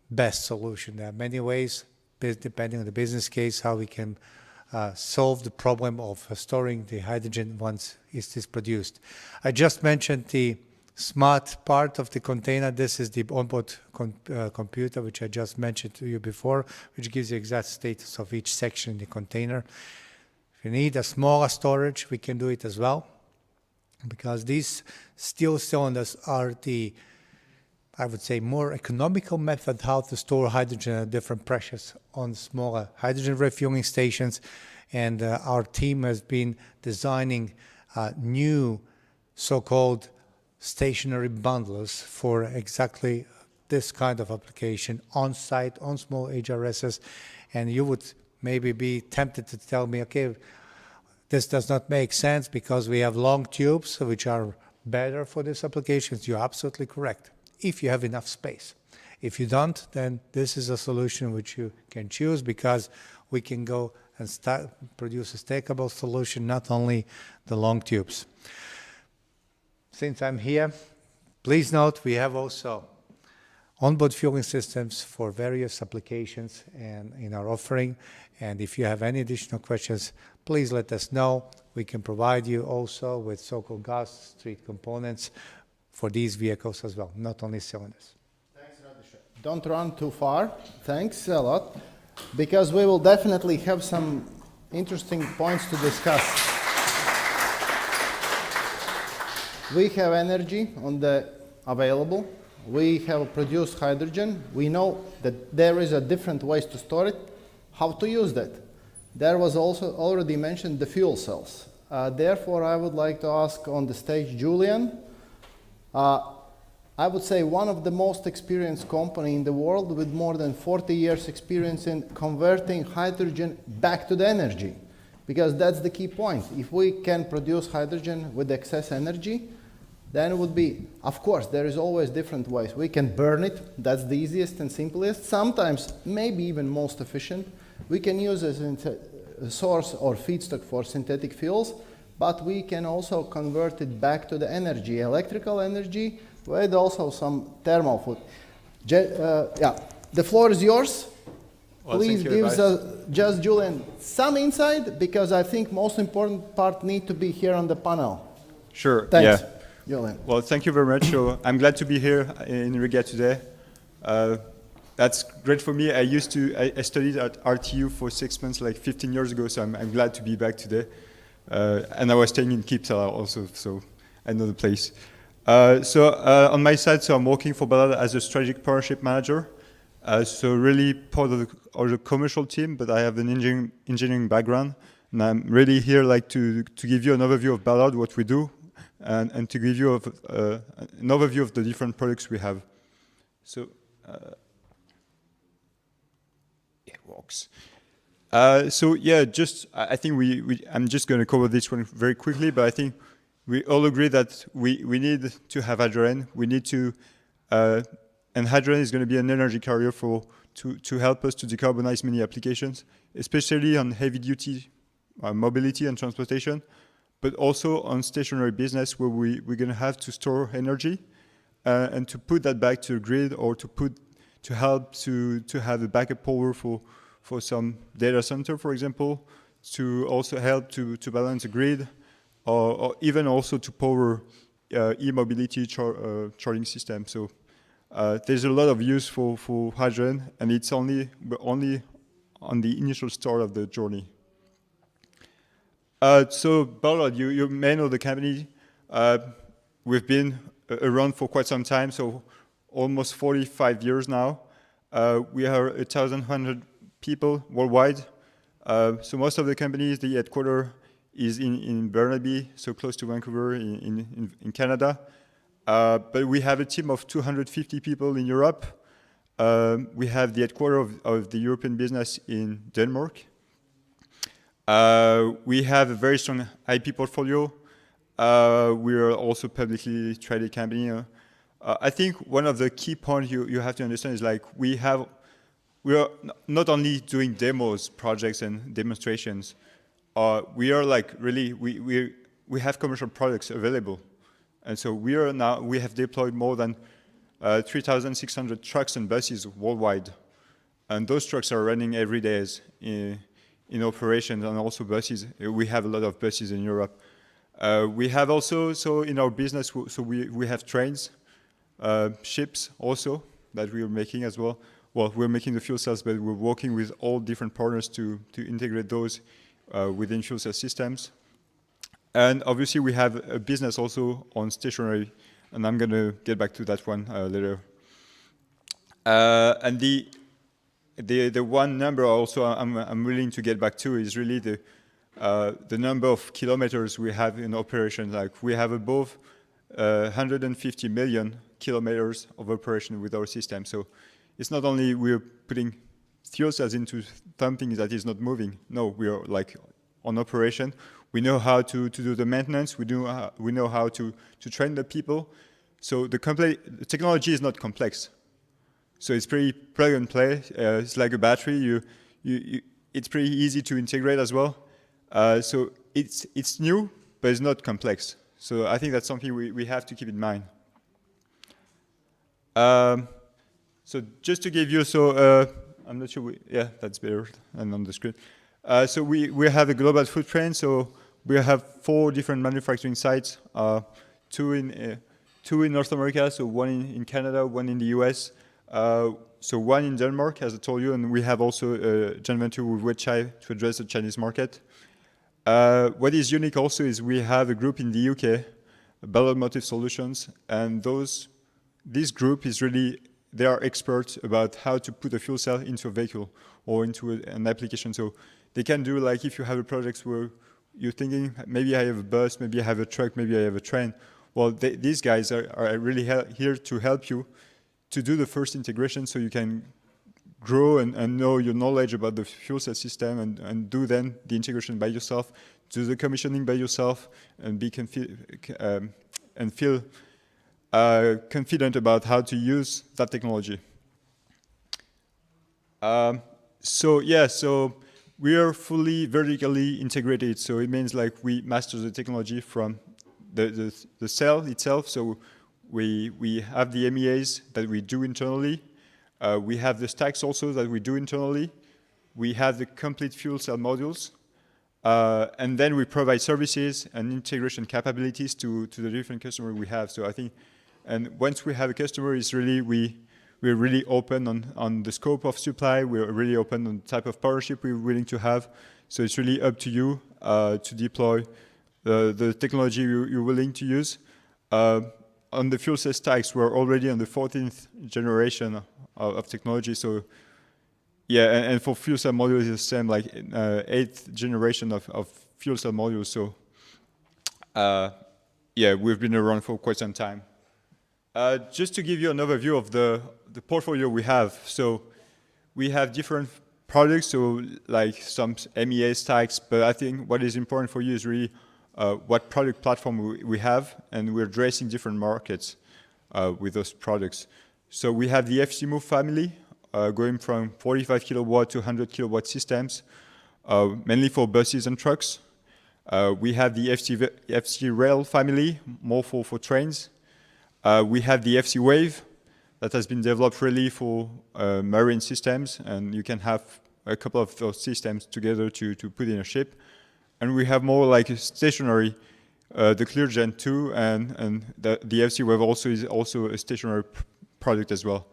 best solution. There are many ways, depending on the business case, how we can solve the problem of storing the hydrogen once it is produced. I just mentioned the smart part of the container. This is the onboard computer, which I just mentioned to you before, which gives you exact status of each section in the container. If you need a smaller storage, we can do it as well, because these steel cylinders are the, I would say, more economical method how to store hydrogen at different pressures on smaller hydrogen refueling stations. And our team has been designing new so-called stationary bundlers for exactly this kind of application on site, on small HRSs. And you would maybe be tempted to tell me, okay, this does not make sense because we have long tubes which are better for these applications. You're absolutely correct, if you have enough space. If you don't, then this is a solution which you can choose, because we can go and produce a stackable solution, not only the long tubes. Since I'm here, please note we have also onboard fueling systems for various applications and in our offering. And if you have any additional questions, please let us know. We can provide you also with so-called gas street components for these vehicles as well, not only cylinders. Thanks, Radiša. Don't run too far. Thanks a lot, because we will definitely have some interesting points to discuss. We have energy available. We have produced hydrogen. We know that there is a different ways to store it, how to use that. there was also already mentioned the fuel cells. Therefore, I would like to ask on the stage Julian. I would say one of the most experienced company in the world with more than 40 years experience in converting hydrogen back to the energy. Because that's the key point. If we can produce hydrogen with excess energy, then it would be, of course, there is always different ways. We can burn it, that's the easiest and simplest. Sometimes, maybe even most efficient. We can use as a source or feedstock for synthetic fuels, but we can also convert it back to the energy, electrical energy, with also some thermal food. Yeah, the floor is yours. Well, Please thank you, give Vice. us, just Julian, some insight, because I think most important part need to be here on the panel. Sure. Thanks, Yeah. Julian. Well, thank you very much. So I'm glad to be here in Riga today. That's great for me. I studied at RTU for 6 months, like 15 years ago. So I'm glad to be back today. And I was staying in Kipsala also, so I know the place. On my side, so I'm working for Paralel as a strategic partnership manager. So really part of the commercial team, but I have an engineering background, and I'm really here like to give you an overview of Ballard, what we do, and to give you an overview of the different products we have. So it works. I think I'm just going to cover this one very quickly, but I think we all agree that we need to have hydrogen. We need to. And hydrogen is going to be an energy carrier to help us to decarbonize many applications, especially on heavy-duty mobility and transportation, but also on stationary business where we're going to have to store energy and to put that back to the grid, or to help to have a backup power for some data center, for example, to also help to balance the grid, or even also to power e-mobility charging system. So. There's a lot of use for hydrogen, and it's only on the initial start of the journey. So Ballard, you may know the company. We've been around for quite some time, so almost 45 years now. We are 1,100 people worldwide. So most of the companies, the headquarters is in Burnaby, so close to Vancouver in Canada. But we have a team of 250 people in Europe. We have the headquarters of the European business in Denmark. We have a very strong IP portfolio. We are also publicly traded company. I think one of the key points you have to understand is like we are not only doing demos, projects, and demonstrations. We are like really we have commercial products available. And so we have deployed more than 3,600 trucks and buses worldwide. And those trucks are running every day in operations, and also buses. We have a lot of buses in Europe. We have also, so in our business, so we have trains, ships also that we are making as well. Well, we're making the fuel cells, but we're working with all different partners to integrate those within fuel cell systems. And obviously, we have a business also on stationary, and I'm going to get back to that one later. And the one number also I'm willing to get back to is really the number of kilometers we have in operation. Like we have above 150 million kilometers of operation with our system. So it's not only we're putting fuel cells into something that is not moving. No, we are like on operation. We know how to do the maintenance. We know how to train the people. So the technology is not complex. So it's pretty plug and play. It's like a battery. It's pretty easy to integrate as well. So it's new, but it's not complex. So I think that's something we have to keep in mind. So just to give you, I'm not sure. Yeah, that's better and on the screen. So we have a global footprint. So we have 4 different manufacturing sites, 2 in North America, so 1 in Canada, 1 in the US, so 1 in Denmark, as I told you, and we have also a joint venture with Weichai to address the Chinese market. What is unique also is we have a group in the UK, Ballard Motive Solutions, and this group is really, they are experts about how to put a fuel cell into a vehicle or into an application. So They can do like if you have a project where you're thinking, maybe I have a bus, maybe I have a truck, maybe I have a train. Well, these guys are really here to help you to do the first integration so you can grow and know your knowledge about the fuel cell system and do then the integration by yourself, do the commissioning by yourself, and be and feel confident about how to use that technology. So we are fully vertically integrated. So it means like we master the technology from the cell itself. So we have the MEAs that we do internally. We have the stacks also that we do internally. We have the complete fuel cell modules. And then we provide services and integration capabilities to the different customers we have. So I think, and once we have a customer, it's really, we're really open on the scope of supply. We're really open on the type of partnership we're willing to have. So it's really up to you to deploy the technology you're willing to use. On the fuel cell stacks, we're already on the 14th generation of technology. So yeah, and for fuel cell modules, it's the same, like 8th generation of fuel cell modules. So yeah, we've been around for quite some time. Just to give you an overview of the portfolio we have. So we have different products, so like some MEA stacks, but I think what is important for you is really what product platform we have, and we're addressing different markets with those products. So we have the FC Move family, going from 45 kilowatt to 100 kilowatt systems, mainly for buses and trucks. We have the FC Rail family, more for trains. We have the FC Wave that has been developed really for marine systems, and you can have a couple of those systems together to put in a ship. And we have more like a stationary, the ClearGen 2, and the FC Wave also is also a stationary product as well.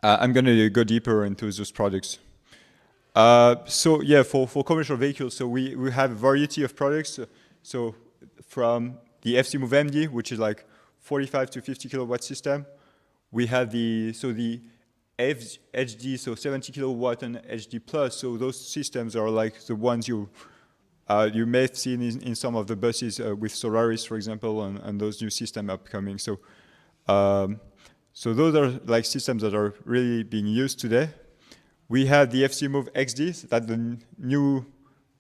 I'm going to go deeper into those products. So yeah, for commercial vehicles, so we have a variety of products. So from the FC Move MD, which is like 45 to 50 kilowatt system. We have the HD, so 70 kilowatt and HD plus. So those systems are like the ones you may have seen in some of the buses with Solaris, for example, and those new systems upcoming. So so those are like systems that are really being used today. We have the FC Move XD, that's the new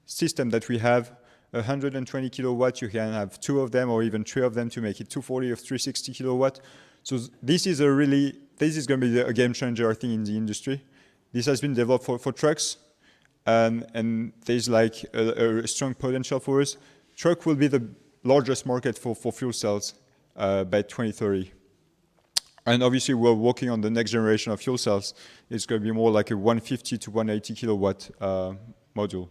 system that we have. 120 kilowatt, you can have 2 of them or even 3 of them to make it 240 or 360 kilowatt. So this is going to be a game changer, I think, in the industry. This has been developed for trucks, and there's like a strong potential for us. Truck will be the largest market for fuel cells by 2030. And obviously, we're working on the next generation of fuel cells. It's going to be more like a 150 to 180 kilowatt module.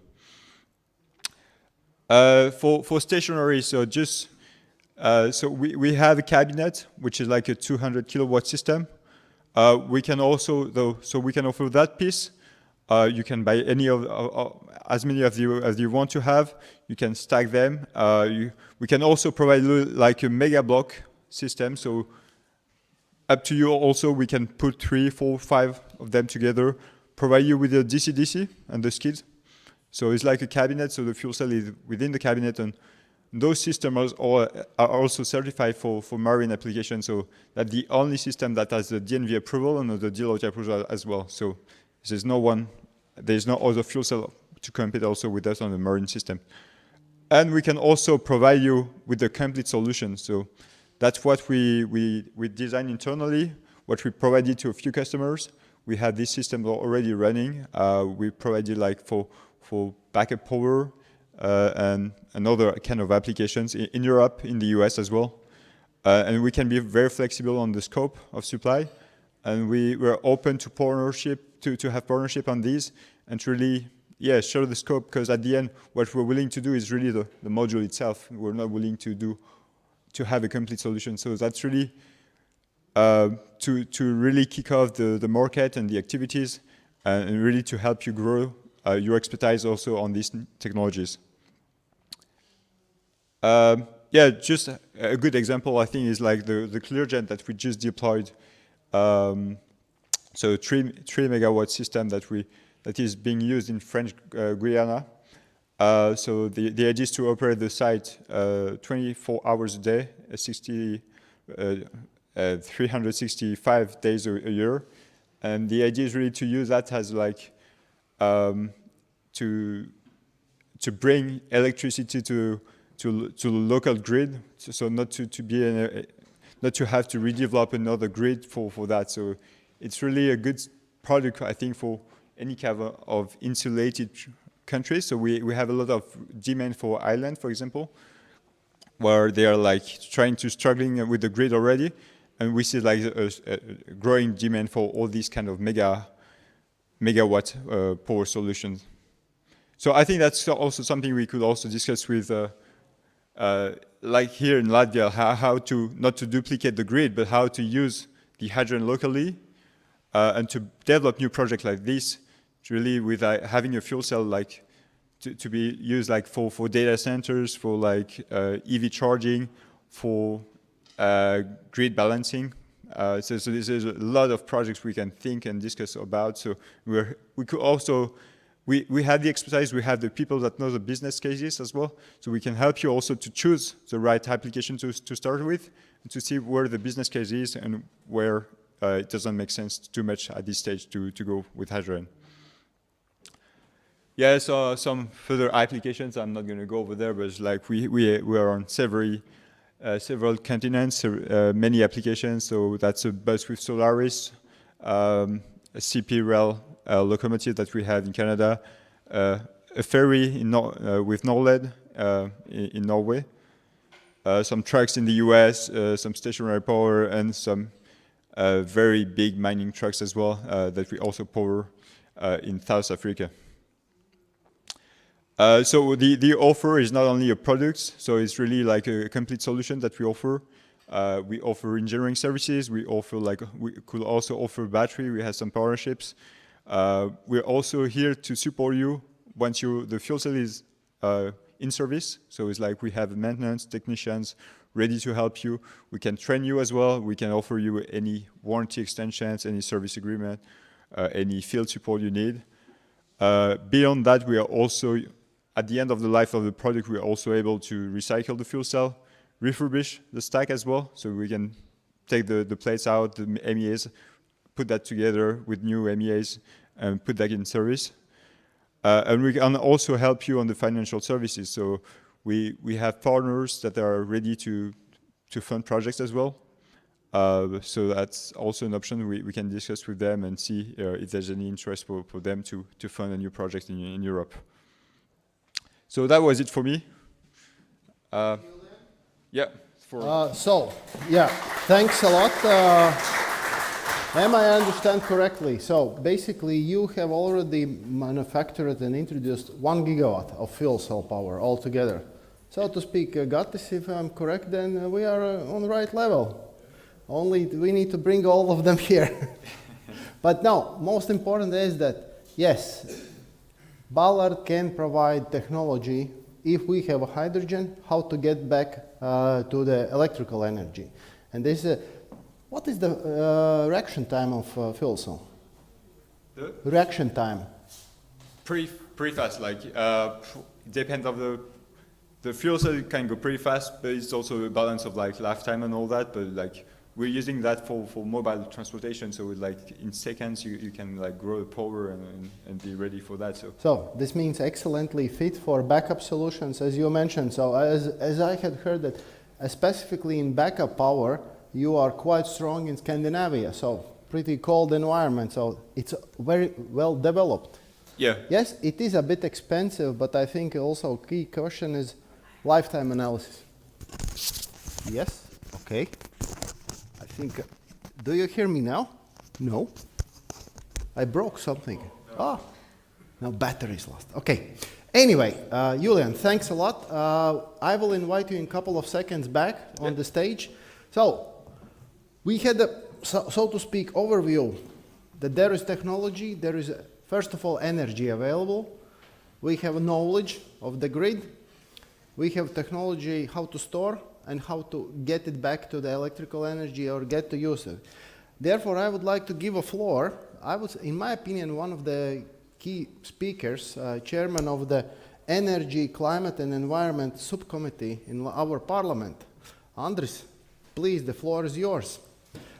For stationary, so just so we have a cabinet which is like a 200 kilowatt system. We can also we can offer that piece. You can buy any of as many of you as you want to have. You can stack them. We can also provide like a mega block system. So up to you. Also, we can put 3, 4, 5 of them together. Provide you with a DC-DC and the skids. So it's like a cabinet, so the fuel cell is within the cabinet, and those systems are also certified for marine applications, so that's the only system that has the DNV approval and the DLOT approval as well. So there's no other fuel cell to compete also with us on the marine system. And we can also provide you with the complete solution. So that's what we design internally, what we provided to a few customers. We have this system already running. We provided like for backup power and other kind of applications in Europe, in the US as well. And we can be very flexible on the scope of supply. And we're open to partnership, to have partnership on these and to really, show the scope, because at the end, what we're willing to do is really the module itself. We're not willing to have a complete solution. So that's really to really kick off the market and the activities and really to help you grow your expertise also on these technologies. Just a good example, I think, is like the ClearGen that we just deployed. So 3 megawatt system that that is being used in French Guiana. So the idea is to operate the site 24 hours a day, 365 days a year. And the idea is really to use that as like to bring electricity to the local grid, so not to be not to have to redevelop another grid for that. So it's really a good product, I think, for any kind of insulated countries. So we have a lot of demand for Ireland, for example, where they are like struggling with the grid already, and we see like a growing demand for all these kind of megawatt power solutions. So I think that's also something we could also discuss with, like here in Latvia, how to not to duplicate the grid, but how to use the hydrogen locally, and to develop new projects like this, really with having a fuel cell like to be used like for data centers, for like EV charging, for grid balancing. So there's a lot of projects we can think and discuss about. So we could also, we have the expertise, we have the people that know the business cases as well. So we can help you also to choose the right application to start with, and to see where the business case is and where it doesn't make sense too much at this stage to go with hydrogen. Yeah, so some further applications, I'm not going to go over there, but it's like we are on several continents, many applications. So that's a bus with Solaris, a CP rail locomotive that we have in Canada, a ferry with Norled in Norway, some trucks in the US, some stationary power, and some very big mining trucks as well that we also power in South Africa. So the offer is not only a product, so it's really like a complete solution that we offer. We offer engineering services. We could also offer battery. We have some partnerships. We're also here to support you once the fuel cell is in service. So it's like we have maintenance technicians ready to help you. We can train you as well. We can offer you any warranty extensions, any service agreement, any field support you need. Beyond that, we are also, at the end of the life of the product, we are also able to recycle the fuel cell, refurbish the stack as well, so we can take the plates out, the MEAs, put that together with new MEAs, and put that in service. And we can also help you on the financial services. So we have partners that are ready to fund projects as well. So that's also an option we can discuss with them and see if there's any interest for them to fund a new project in Europe. So that was it for me. Yeah. Thanks a lot. Am I understand correctly? So basically, you have already manufactured and introduced 1 gigawatt of fuel cell power altogether. So to speak, Gatis, if I'm correct, then we are on the right level. Only we need to bring all of them here. But no, most important is that, yes, Ballard can provide technology if we have hydrogen, how to get back to the electrical energy. And this is what is the reaction time of fuel cell? The reaction time? Pretty fast. Like depends of the fuel cell can go pretty fast, but it's also a balance of like lifetime and all that. But like we're using that for mobile transportation, so like in seconds you can like grow the power and be ready for that. So this means excellently fit for backup solutions, as you mentioned. So as I had heard that specifically in backup power, you are quite strong in Scandinavia, so pretty cold environment. So it's very well developed. Yeah. Yes, it is a bit expensive, but I think also key question is lifetime analysis. Yes. Okay. Do you hear me now? No. I broke something. Oh, now battery is lost. Okay. Anyway, Julian, thanks a lot. I will invite you in a couple of seconds back on the stage. So we had a, so to speak, overview that there is technology, there is, first of all, energy available. We have knowledge of the grid. We have technology how to store and how to get it back to the electrical energy or get to use it. Therefore, I would like to give a floor. In my opinion, one of the key speakers, chairman of the Energy, Climate and Environment Subcommittee in our parliament. Andris, please, the floor is yours.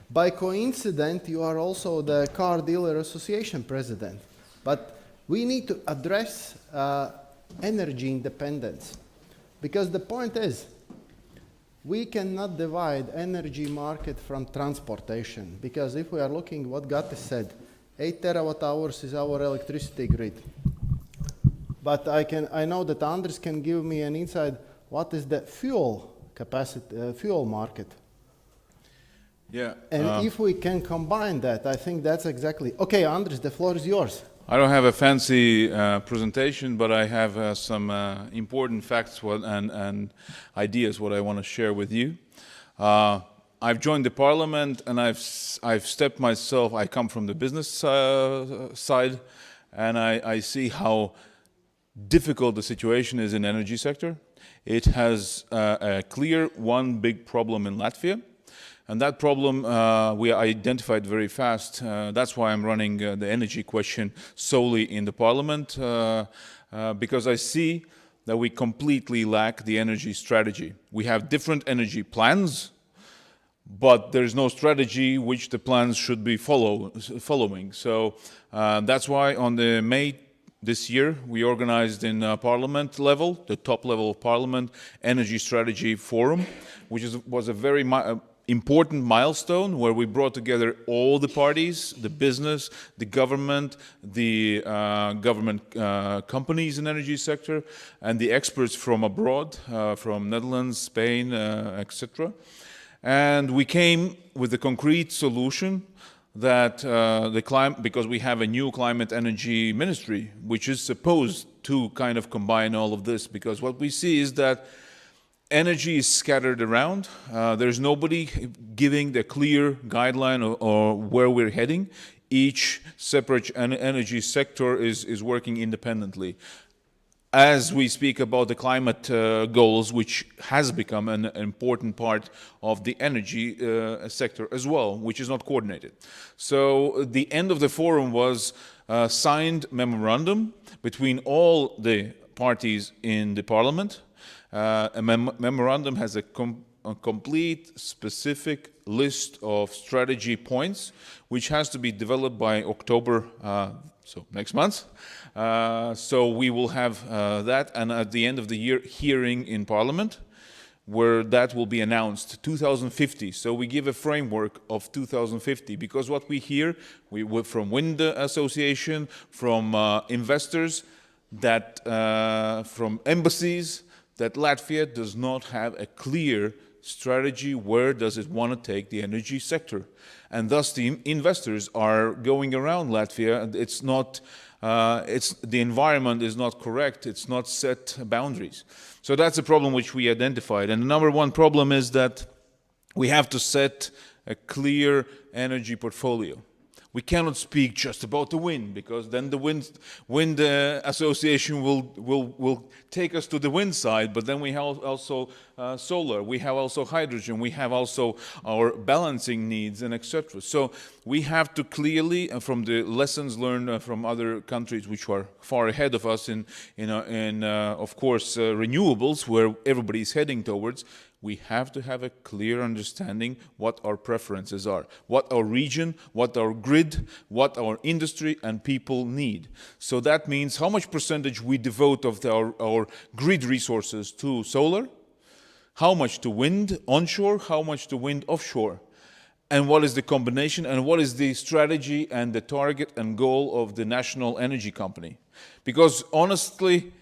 By coincidence, you are also the Car Dealer Association president. But we need to address energy independence. Because the point is, we cannot divide energy market from transportation. Because if we are looking what Gatis said, 8 terawatt hours is our electricity grid. But I know that Andris can give me an insight what is the fuel capacity, fuel market. Yeah. And if we can combine that, I think that's exactly. Okay, Andris, the floor is yours. I don't have a fancy presentation, but I have some important facts and ideas what I want to share with you. I've joined the parliament and I've stepped myself. I come from the business side, and I see how difficult the situation is in the energy sector. It has a clear one big problem in Latvia. And that problem we identified very fast. That's why I'm running the energy question solely in the parliament, because I see that we completely lack the energy strategy. We have different energy plans, but there's no strategy which the plans should be following. So that's why on the May this year, we organized in parliament level, the top level of parliament, Energy Strategy Forum, which was a very important milestone where we brought together all the parties, the business, the government companies in energy sector, and the experts from abroad, from Netherlands, Spain, etc. And we came with a concrete solution that because we have a new climate energy ministry, which is supposed to kind of combine all of this, because what we see is that energy is scattered around. There's nobody giving the clear guideline or where we're heading. Each separate energy sector is working independently. As we speak about the climate goals, which has become an important part of the energy sector as well, which is not coordinated. So the end of the forum was a signed memorandum between all the parties in the parliament. A memorandum has a complete, specific list of strategy points, which has to be developed by October, so next month. So we will have that, and at the end of the year, hearing in Parliament, where that will be announced, 2050. So we give a framework of 2050, because what we hear from Wind Association, from investors, that from embassies, that Latvia does not have a clear strategy. Where does it want to take the energy sector? And thus the investors are going around Latvia. It's not, the environment is not correct. It's not set boundaries. So that's a problem which we identified. And the number one problem is that we have to set a clear energy portfolio. We cannot speak just about the wind, because then the wind association will take us to the wind side, but then we have also solar, we have also hydrogen, we have also our balancing needs, and etc. So we have to clearly, from the lessons learned from other countries which are far ahead of us in of course, renewables, where everybody is heading towards, we have to have a clear understanding what our preferences are, what our region, what our grid, what our industry and people need. So that means how much percentage we devote of our grid resources to solar, how much to wind onshore, how much to wind offshore, and what is the combination, and what is the strategy and the target and goal of the national energy company. Because honestly,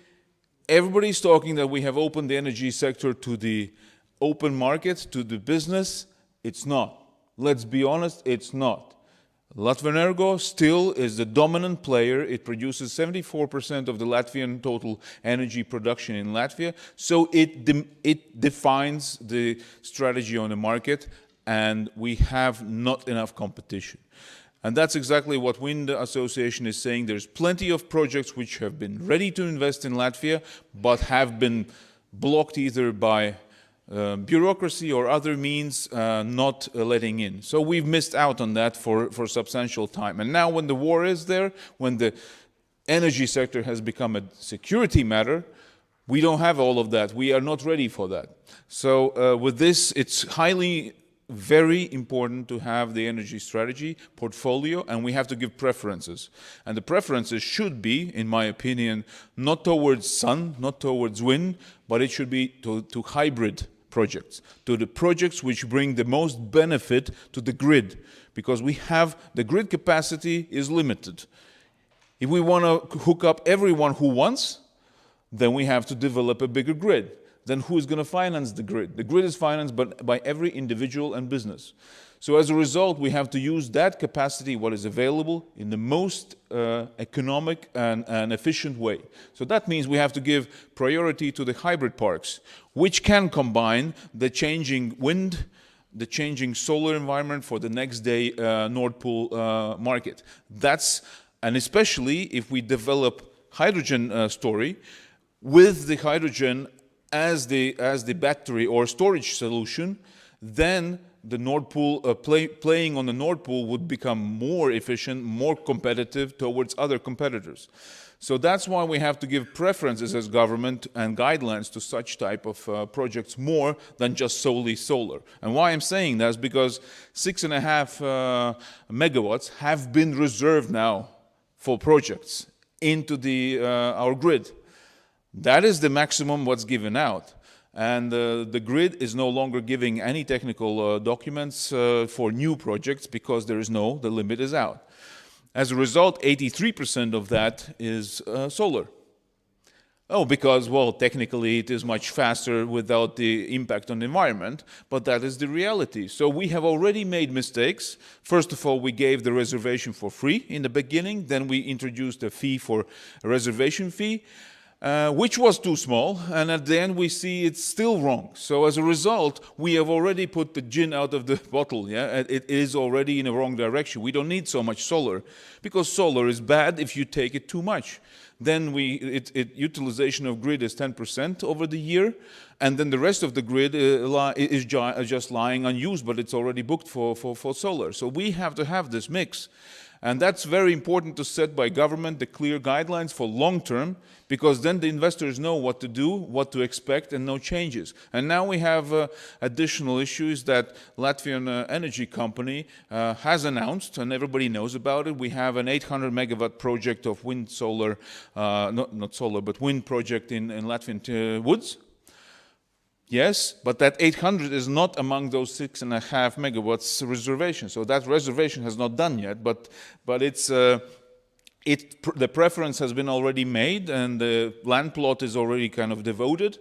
everybody's talking that we have opened the energy sector to the open market, to the business. It's not. Let's be honest, it's not. Latvenergo still is the dominant player. It produces 74% of the Latvian total energy production in Latvia. So it defines the strategy on the market, and we have not enough competition. And that's exactly what Wind Association is saying. There's plenty of projects which have been ready to invest in Latvia, but have been blocked either by bureaucracy or other means, not letting in. So we've missed out on that for substantial time. And now when the war is there, when the energy sector has become a security matter, we don't have all of that. We are not ready for that. So with this, it's very important to have the energy strategy portfolio, and we have to give preferences. And the preferences should be, in my opinion, not towards sun, not towards wind, but it should be to hybrid projects, to the projects which bring the most benefit to the grid, because the grid capacity is limited. If we want to hook up everyone who wants, then we have to develop a bigger grid. Then who is going to finance the grid? The grid is financed by every individual and business. So as a result, we have to use that capacity, what is available, in the most economic and efficient way. So that means we have to give priority to the hybrid parks, which can combine the changing wind, the changing solar environment for the next day Nord Pool market. And especially if we develop hydrogen story, with the hydrogen as the battery or storage solution, then the Nord Pool playing on the Nord Pool would become more efficient, more competitive towards other competitors. So that's why we have to give preferences as government and guidelines to such type of projects more than just solely solar. And why I'm saying that is because 6.5 megawatts have been reserved now for projects into our grid. That is the maximum what's given out. And the grid is no longer giving any technical documents for new projects because the limit is out. As a result, 83% of that is solar. Oh, because, well, technically it is much faster without the impact on the environment, but that is the reality. So we have already made mistakes. First of all, we gave the reservation for free in the beginning, then we introduced a fee for a reservation fee, which was too small, and at the end we see it's still wrong. So as a result, we have already put the gin out of the bottle. Yeah, it is already in the wrong direction. We don't need so much solar, because solar is bad if you take it too much. Then utilization of grid is 10% over the year, and then the rest of the grid is just lying unused, but it's already booked for solar. So we have to have this mix. And that's very important to set by government the clear guidelines for long term, because then the investors know what to do, what to expect, and no changes. And now we have additional issues that Latvian energy company has announced, and everybody knows about it. We have an 800 megawatt project of wind solar, not solar, but wind project in Latvian woods. Yes, but that 800 is not among those 6.5 megawatts reservation. So that reservation has not done yet, but the preference has been already made, and the land plot is already kind of devoted.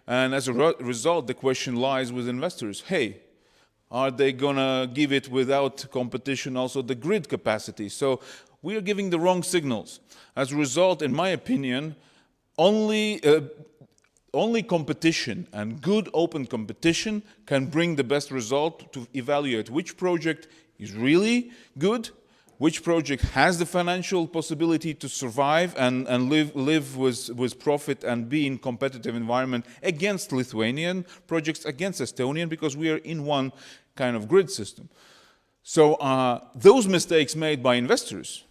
And as a result, the question lies with investors. Hey, are they gonna give it without competition also the grid capacity? So we are giving the wrong signals. As a result, in my opinion, only competition and good open competition can bring the best result to evaluate which project is really good, which project has the financial possibility to survive and live with profit and be in competitive environment against Lithuanian projects, against Estonian, because we are in one kind of grid system. So those mistakes made by investors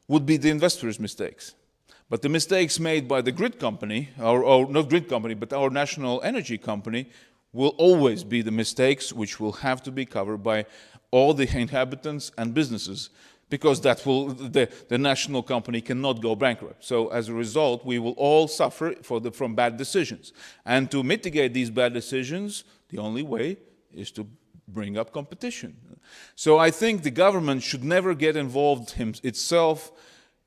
would be the investors' mistakes. But the mistakes made by the grid company, or not grid company, but our national energy company, will always be the mistakes which will have to be covered by all the inhabitants and businesses, because the national company cannot go bankrupt. So as a result, we will all suffer from bad decisions. And to mitigate these bad decisions, the only way is to bring up competition. So I think the government should never get involved itself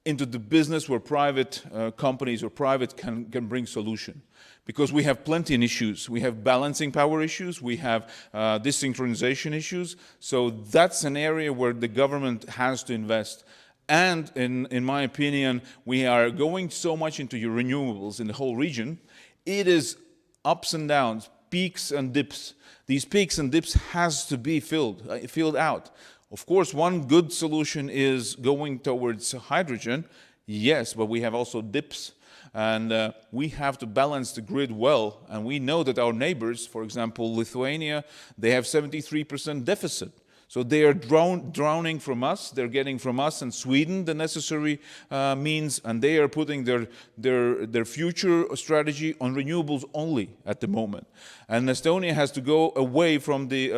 into the business where private companies or private can bring solution. Because we have plenty of issues. We have balancing power issues, we have desynchronization issues. So that's an area where the government has to invest. And in my opinion, we are going so much into renewables in the whole region. It is ups and downs, peaks and dips. These peaks and dips has to be filled out. Of course, one good solution is going towards hydrogen, yes, but we have also dips, and we have to balance the grid well. And we know that our neighbors, for example, Lithuania, they have 73% deficit. So they are drowning from us. They're getting from us and Sweden the necessary means, and they are putting their future strategy on renewables only at the moment. And Estonia has to go away from the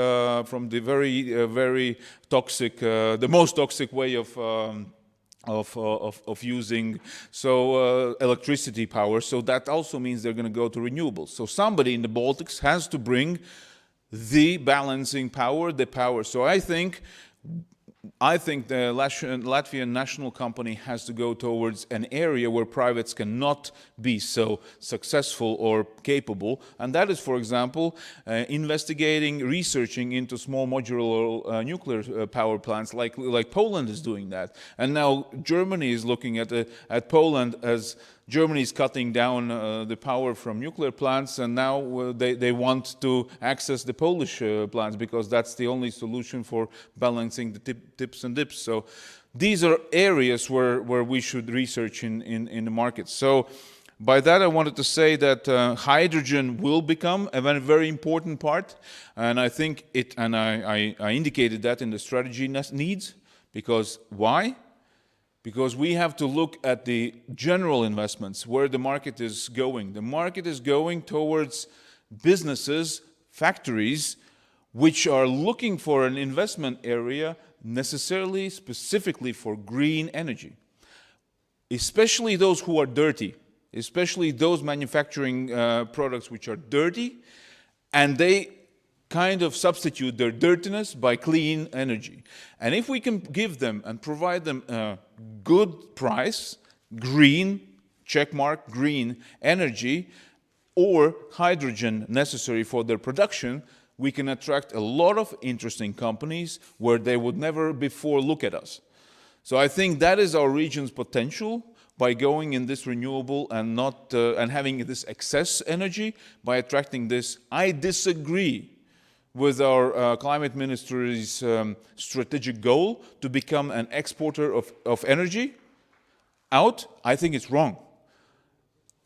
very toxic, the most toxic way of using electricity power. So that also means they're going to go to renewables. So somebody in the Baltics has to bring the balancing power, the power. So I think the Latvian national company has to go towards an area where privates cannot be so successful or capable, and that is, for example, investigating, researching into small modular nuclear power plants, like Poland is doing that. And now Germany is looking at Poland, as Germany is cutting down the power from nuclear plants, and now they want to access the Polish plants, because that's the only solution for balancing the tips and dips. So these are areas where we should research in the market. So by that, I wanted to say that hydrogen will become a very important part, and I think I indicated that in the strategy needs, because why? Because we have to look at the general investments, where the market is going. The market is going towards businesses, factories, which are looking for an investment area necessarily, specifically for green energy. Especially those who are dirty, especially those manufacturing products which are dirty, and they kind of substitute their dirtiness by clean energy. And if we can give them and provide them a good price, green, checkmark, green energy, or hydrogen necessary for their production, we can attract a lot of interesting companies where they would never before look at us. So I think that is our region's potential, by going in this renewable and not and having this excess energy, by attracting this. I disagree with our climate ministry's strategic goal to become an exporter of energy out. I think it's wrong.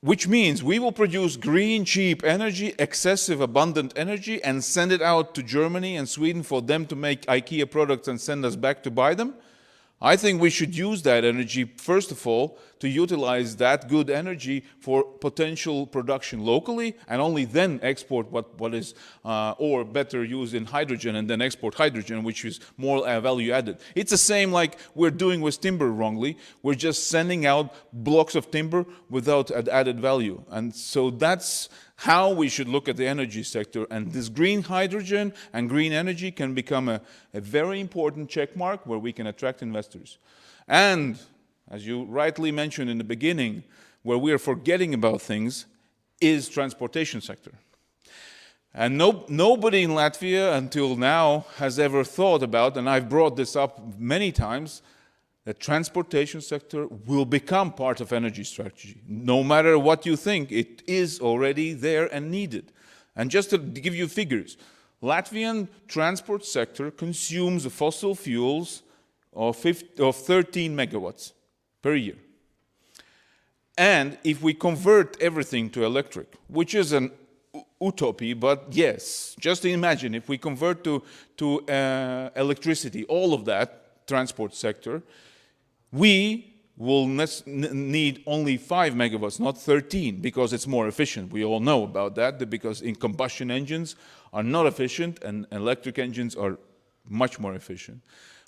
Which means we will produce green, cheap energy, excessive, abundant energy, and send it out to Germany and Sweden for them to make IKEA products and send us back to buy them. I think we should use that energy, first of all, to utilize that good energy for potential production locally, and only then export what is, or better use in hydrogen, and then export hydrogen, which is more value added. It's the same like we're doing with timber wrongly. We're just sending out blocks of timber without added value. And so that's how we should look at the energy sector. And this green hydrogen and green energy can become a very important check mark where we can attract investors. And as you rightly mentioned in the beginning, where we are forgetting about things is transportation sector. And nobody in Latvia until now has ever thought about, and I've brought this up many times, the transportation sector will become part of energy strategy. No matter what you think, it is already there and needed. And just to give you figures, Latvian transport sector consumes fossil fuels of 13 megawatts per year. And if we convert everything to electric, which is an utopia, but yes, just imagine if we convert to electricity, all of that transport sector, we will need only 5 megawatts, not 13, because it's more efficient. We all know about that, because in combustion engines are not efficient and electric engines are much more efficient.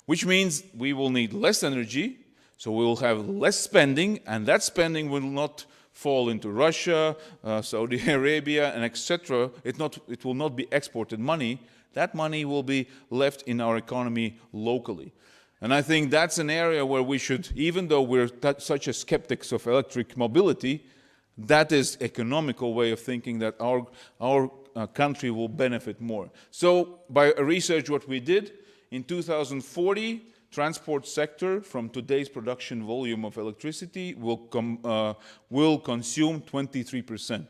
Which means we will need less energy, so we will have less spending, and that spending will not fall into Russia, Saudi Arabia, and etc. It will not be exported money. That money will be left in our economy locally. And I think that's an area where we should, even though we're such a skeptics of electric mobility, that is economical way of thinking that our country will benefit more. So by research what we did, in 2040, transport sector from today's production volume of electricity will consume 23%.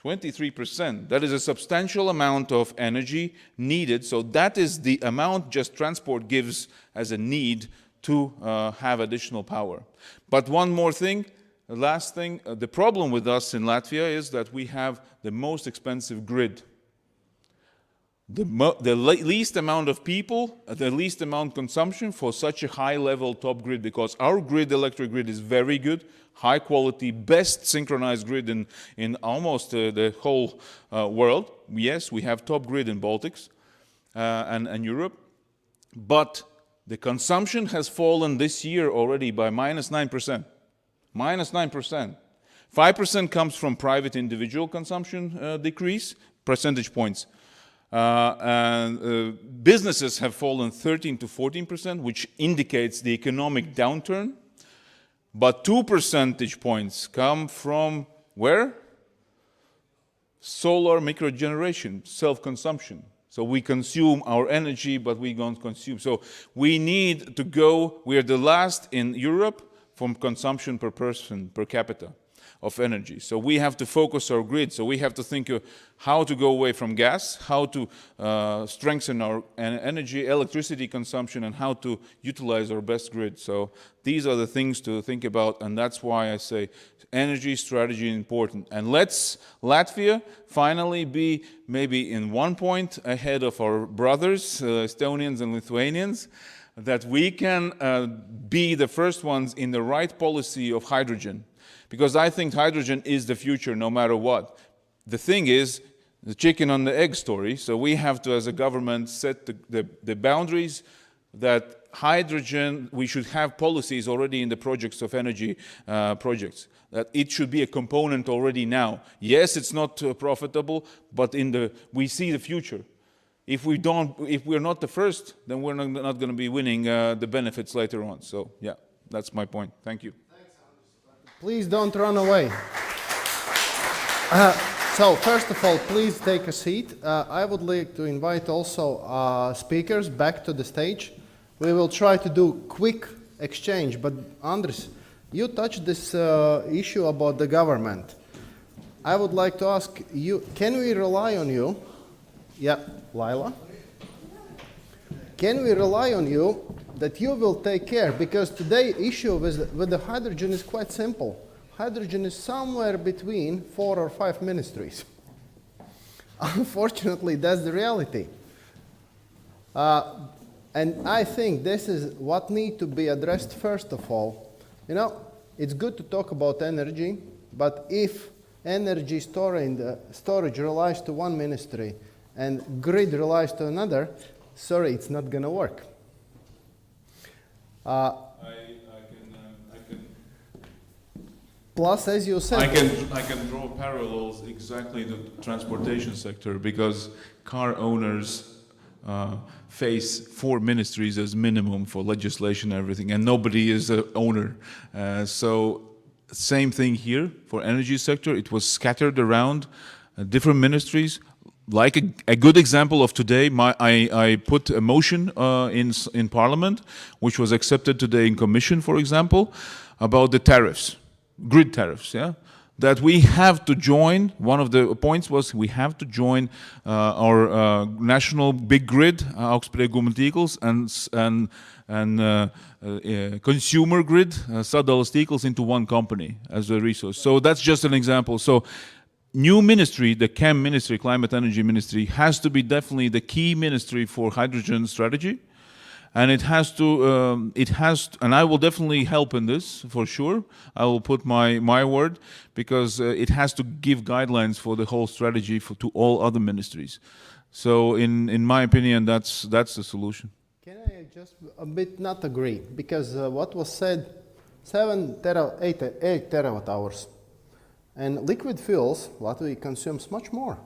23%. That is a substantial amount of energy needed. So that is the amount just transport gives as a need to have additional power. But one more thing, the last thing, the problem with us in Latvia is that we have the most expensive grid. least amount of people, the least amount consumption for such a high level top grid, because our grid, electric grid, is very good, high quality, best synchronized grid in almost the whole world. Yes, we have top grid in Baltics and Europe, but the consumption has fallen this year already by -9%. -9%. 5% comes from private individual consumption decrease, percentage points. Businesses have fallen 13 to 14%, which indicates the economic downturn. But 2 percentage points come from where? Solar microgeneration, self-consumption. So we consume our energy, but we don't consume. So we need to go, we are the last in Europe from consumption per person, per capita of energy. So we have to focus our grid. So we have to think of how to go away from gas, how to strengthen our energy, electricity consumption, and how to utilize our best grid. So these are the things to think about, and that's why I say energy strategy is important. And let's Latvia finally be maybe in 1 point ahead of our brothers, Estonians and Lithuanians, that we can be the first ones in the right policy of hydrogen. Because I think hydrogen is the future no matter what. The thing is, the chicken and the egg story, so we have to, as a government, set the boundaries that hydrogen, we should have policies already in the projects of energy projects, that it should be a component already now. Yes, it's not profitable, but we see the future. If we're not the first, then we're not going to be winning the benefits later on. So yeah, that's my point. Thank you. Please don't run away. So first of all, please take a seat. I would like to invite also speakers back to the stage. We will try to do quick exchange, but Andris, you touched this issue about the government. I would like to ask you, can we rely on you? Yeah, Laila? Can we rely on you that you will take care? Because today's issue with the hydrogen is quite simple. Hydrogen is somewhere between 4 or 5 ministries. Unfortunately, that's the reality. And I think this is what needs to be addressed first of all. You know, it's good to talk about energy, but if energy storage relies to one ministry and grid relies to another, sorry, it's not going to work. I can Plus, as you said, I can draw parallels exactly to the transportation sector, because car owners face 4 ministries as minimum for legislation and everything, and nobody is an owner. So same thing here for energy sector. It was scattered around different ministries. Like a good example of today, I put a motion in Parliament, which was accepted today in Commission, for example, about the tariffs, grid tariffs, yeah? That we have to join, one of the points was we have to join our national big grid, augstsprieguma tīkls, and consumer grid, sadalas tīkls, into one company as a resource. So that's just an example. So new ministry, the CHEM ministry, Climate Energy Ministry, has to be definitely the key ministry for hydrogen strategy. And it has to, and I will definitely help in this, for sure. I will put my word, because it has to give guidelines for the whole strategy to all other ministries. So in my opinion, that's the solution. Can I just a bit not agree? Because what was said, 8 terawatt hours. And liquid fuels, Latvia consumes much more.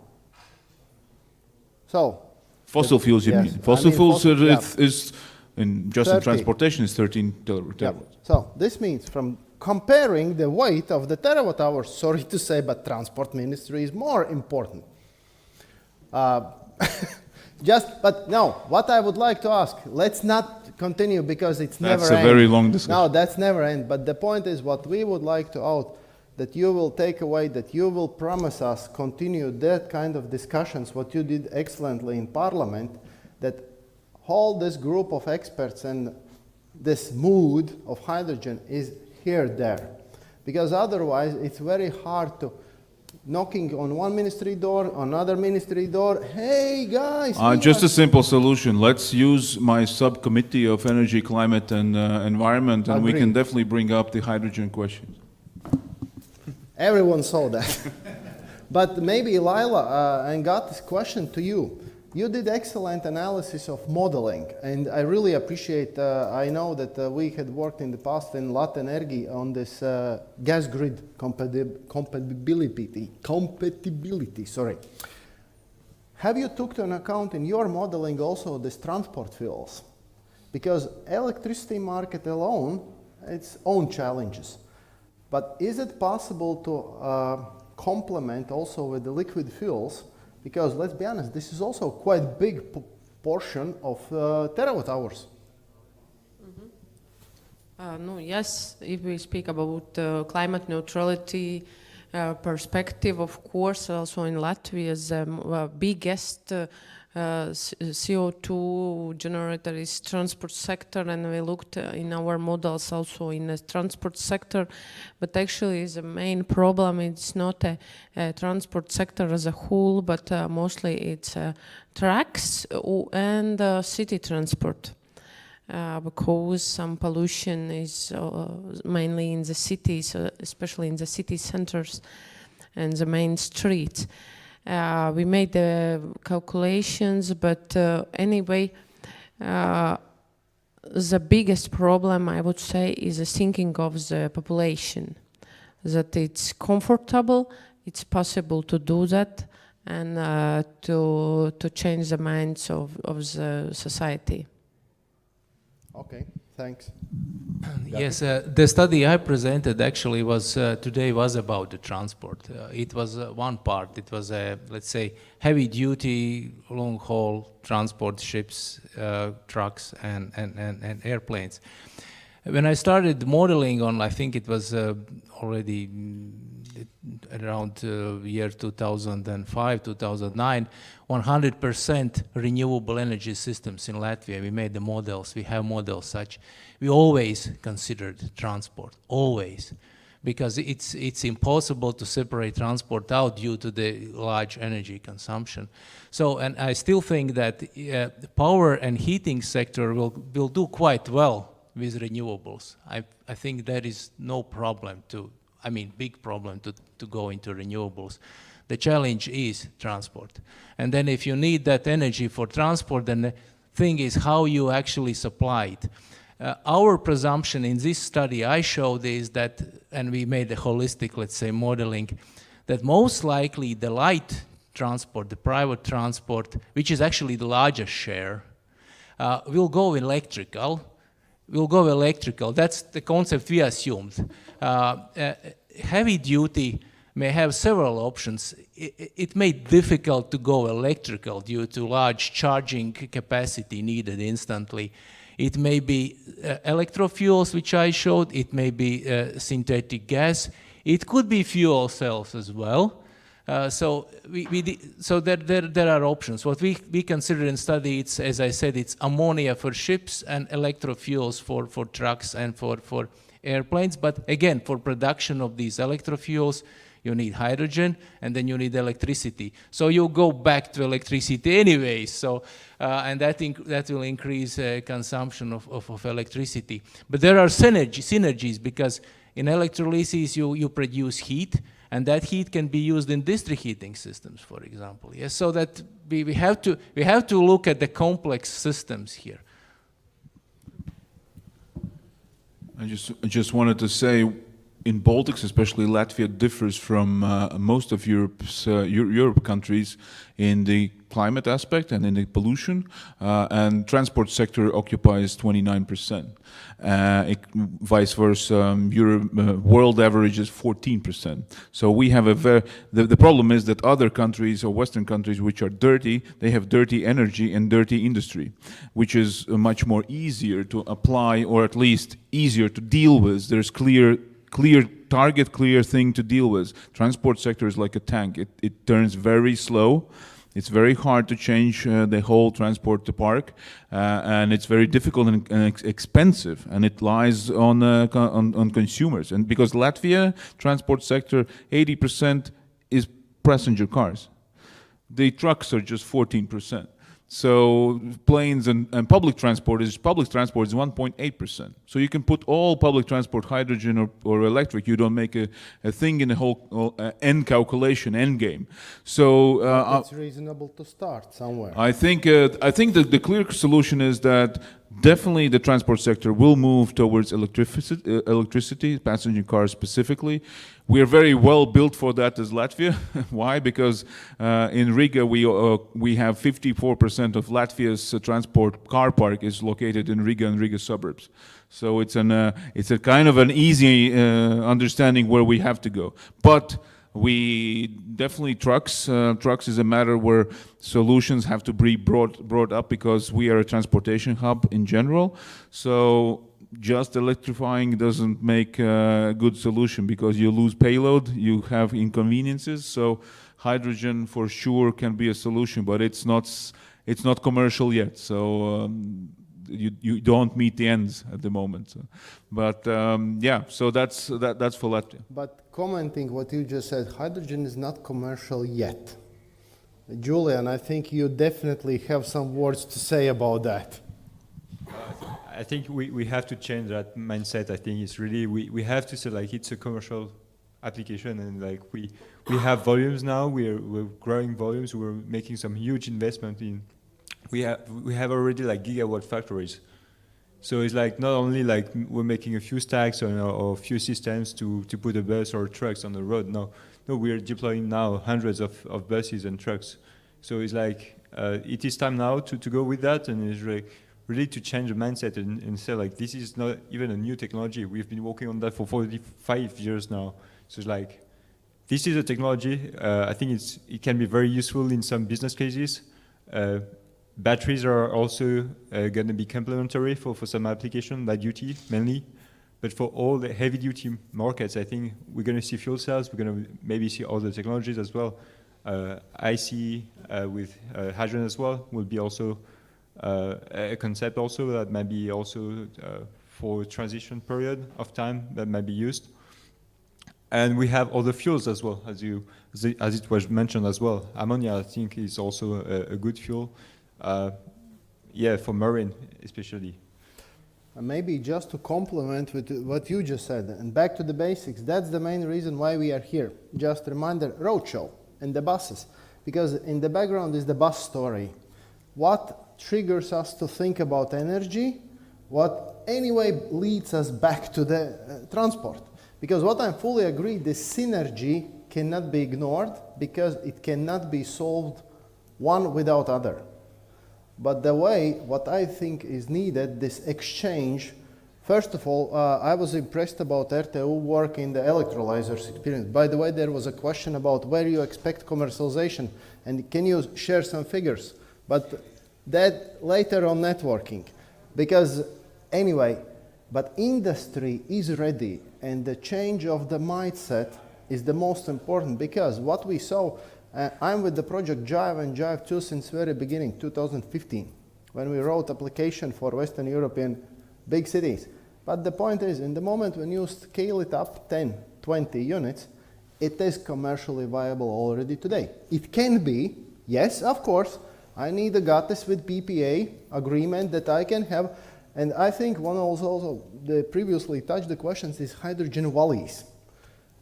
So Fossil fuels, you yes, mean? Fossil fuels is just 30. in transportation is 13 terawatts. yeah. So this means from comparing the weight of the terawatt hours, sorry to say, but transport ministry is more important. But no, what I would like to ask, let's not continue because it's never end. That's a very long discussion. No, that's never end. But the point is what we would like to out, that you will take away, that you will promise us continue that kind of discussions, what you did excellently in Parliament, that all this group of experts and this mood of hydrogen is here there. Because otherwise it's very hard to knocking on one ministry door, another ministry door. Hey guys! Just a simple solution. Let's use my subcommittee of energy, climate, and environment, and we can Agreed. definitely bring up the hydrogen question. Everyone saw that. But maybe Lila, I got this question to you. You did excellent analysis of modeling, and I really appreciate, I know that we had worked in the past in Latvean on this gas grid compatibility, sorry. Have you took into account in your modeling also this transport fuels? Because electricity market alone, its own challenges. But is it possible to complement also with the liquid fuels? Because let's be honest, this is also quite big portion of terawatt hours. No, yes, if we speak about climate neutrality perspective, of course, also in Latvia's biggest CO2 generator is transport sector, and we looked in our models also in the transport sector, but actually the main problem is not a transport sector as a whole, but mostly it's trucks and city transport. Because some pollution is mainly in the cities, especially in the city centers and the main streets. We made the calculations, but anyway, the biggest problem, I would say, is the thinking of the population, that it's comfortable, it's possible to do that, and to change the minds of the society. Okay, thanks. Yes, the study I presented actually was today was about the transport. It was one part. It was let's say heavy-duty, long-haul transport ships, trucks, and airplanes. When I started modeling on, I think it was already around year 2005, 2009, 100% renewable energy systems in Latvia. We made the models, we have models such. We always considered transport, always, because it's impossible to separate transport out due to the large energy consumption. So, and I still think that the power and heating sector will do quite well with renewables. I think there is no problem big problem to go into renewables. The challenge is transport. And then if you need that energy for transport, then the thing is how you actually supply it. Our presumption in this study I showed is that, and we made a holistic, let's say, modeling, that most likely the light transport, the private transport, which is actually the largest share, will go electrical. That's the concept we assumed. Heavy duty may have several options. It may be difficult to go electrical due to large charging capacity needed instantly. It may be electrofuels, which I showed. It may be synthetic gas. It could be fuel cells as well. So there are options. What we consider in study, it's, as I said, it's ammonia for ships and electrofuels for trucks and for airplanes. But again, for production of these electrofuels, you need hydrogen, and then you need electricity. So you go back to electricity anyway. So and that will increase consumption of electricity. But there are synergies because in electrolysis you produce heat, and that heat can be used in district heating systems, for example. Yes, so that we have to look at the complex systems here. I just wanted to say, in Baltics, especially Latvia, differs from most of Europe countries in the climate aspect and in the pollution, and transport sector occupies 29%. Vice versa, world average is 14%. So we have the problem is that other countries or Western countries which are dirty, they have dirty energy and dirty industry, which is much more easier to apply, or at least easier to deal with. There's clear target, clear thing to deal with. Transport sector is like a tank. It turns very slow. It's very hard to change the whole transport park, and it's very difficult and expensive, and it lies on consumers. And because Latvia transport sector, 80% is passenger cars. The trucks are just 14%. So planes and public transport is 1.8%. So you can put all public transport hydrogen or electric. You don't make a thing in the whole end calculation, end game. So It's reasonable to start somewhere. I think that the clear solution is that definitely the transport sector will move towards electricity, passenger cars specifically. We are very well built for that as Latvia. Why? Because in Riga we have 54% of Latvia's transport car park is located in Riga and Riga suburbs. So it's a kind of an easy understanding where we have to go. But we definitely trucks is a matter where solutions have to be brought up because we are a transportation hub in general. So just electrifying doesn't make a good solution because you lose payload, you have inconveniences. So hydrogen for sure can be a solution, but it's not commercial yet. So you don't meet the ends at the moment. But yeah, so that's for Latvia. But commenting what you just said, hydrogen is not commercial yet. Julian, I think you definitely have some words to say about that. I think we have to change that mindset. I think it's really, we have to say like it's a commercial application and like we have volumes now, we're growing volumes, we're making some huge investment in, we have already like gigawatt factories. So it's like not only like we're making a few stacks or a few systems to put a bus or trucks on the road. No, we're deploying now hundreds of buses and trucks. So it's like it is time now to go with that, and it's really to change the mindset and say like this is not even a new technology. We've been working on that for 45 years now. So it's like this is a technology. I think it can be very useful in some business cases. Batteries are also going to be complementary for some application, light duty mainly. But for all the heavy duty markets, I think we're going to see fuel cells. We're going to maybe see other technologies as well. IC with hydrogen as well will be also a concept also that might be also for a transition period of time that might be used. And we have other fuels as well, as it was mentioned as well. Ammonia, I think, is also a good fuel. Yeah, for marine especially. Maybe just to complement with what you just said, and back to the basics, that's the main reason why we are here. Just a reminder, roadshow and the buses, because in the background is the bus story. What triggers us to think about energy, what anyway leads us back to the transport. Because what I fully agree, the synergy cannot be ignored because it cannot be solved one without other. But the way, what I think is needed, this exchange, first of all, I was impressed about RTU work in the electrolyzers experience. By the way, there was a question about where you expect commercialization, and can you share some figures? But that later on networking. Because anyway, but industry is ready, and the change of the mindset is the most important, because what we saw, I'm with the project Jive and Jive 2 since very beginning, 2015, when we wrote application for Western European big cities. But the point is, in the moment when you scale it up 10, 20 units, it is commercially viable already today. It can be, yes, of course, I need a GATIS with PPA agreement that I can have. And I think one also the previously touched the questions is hydrogen valleys.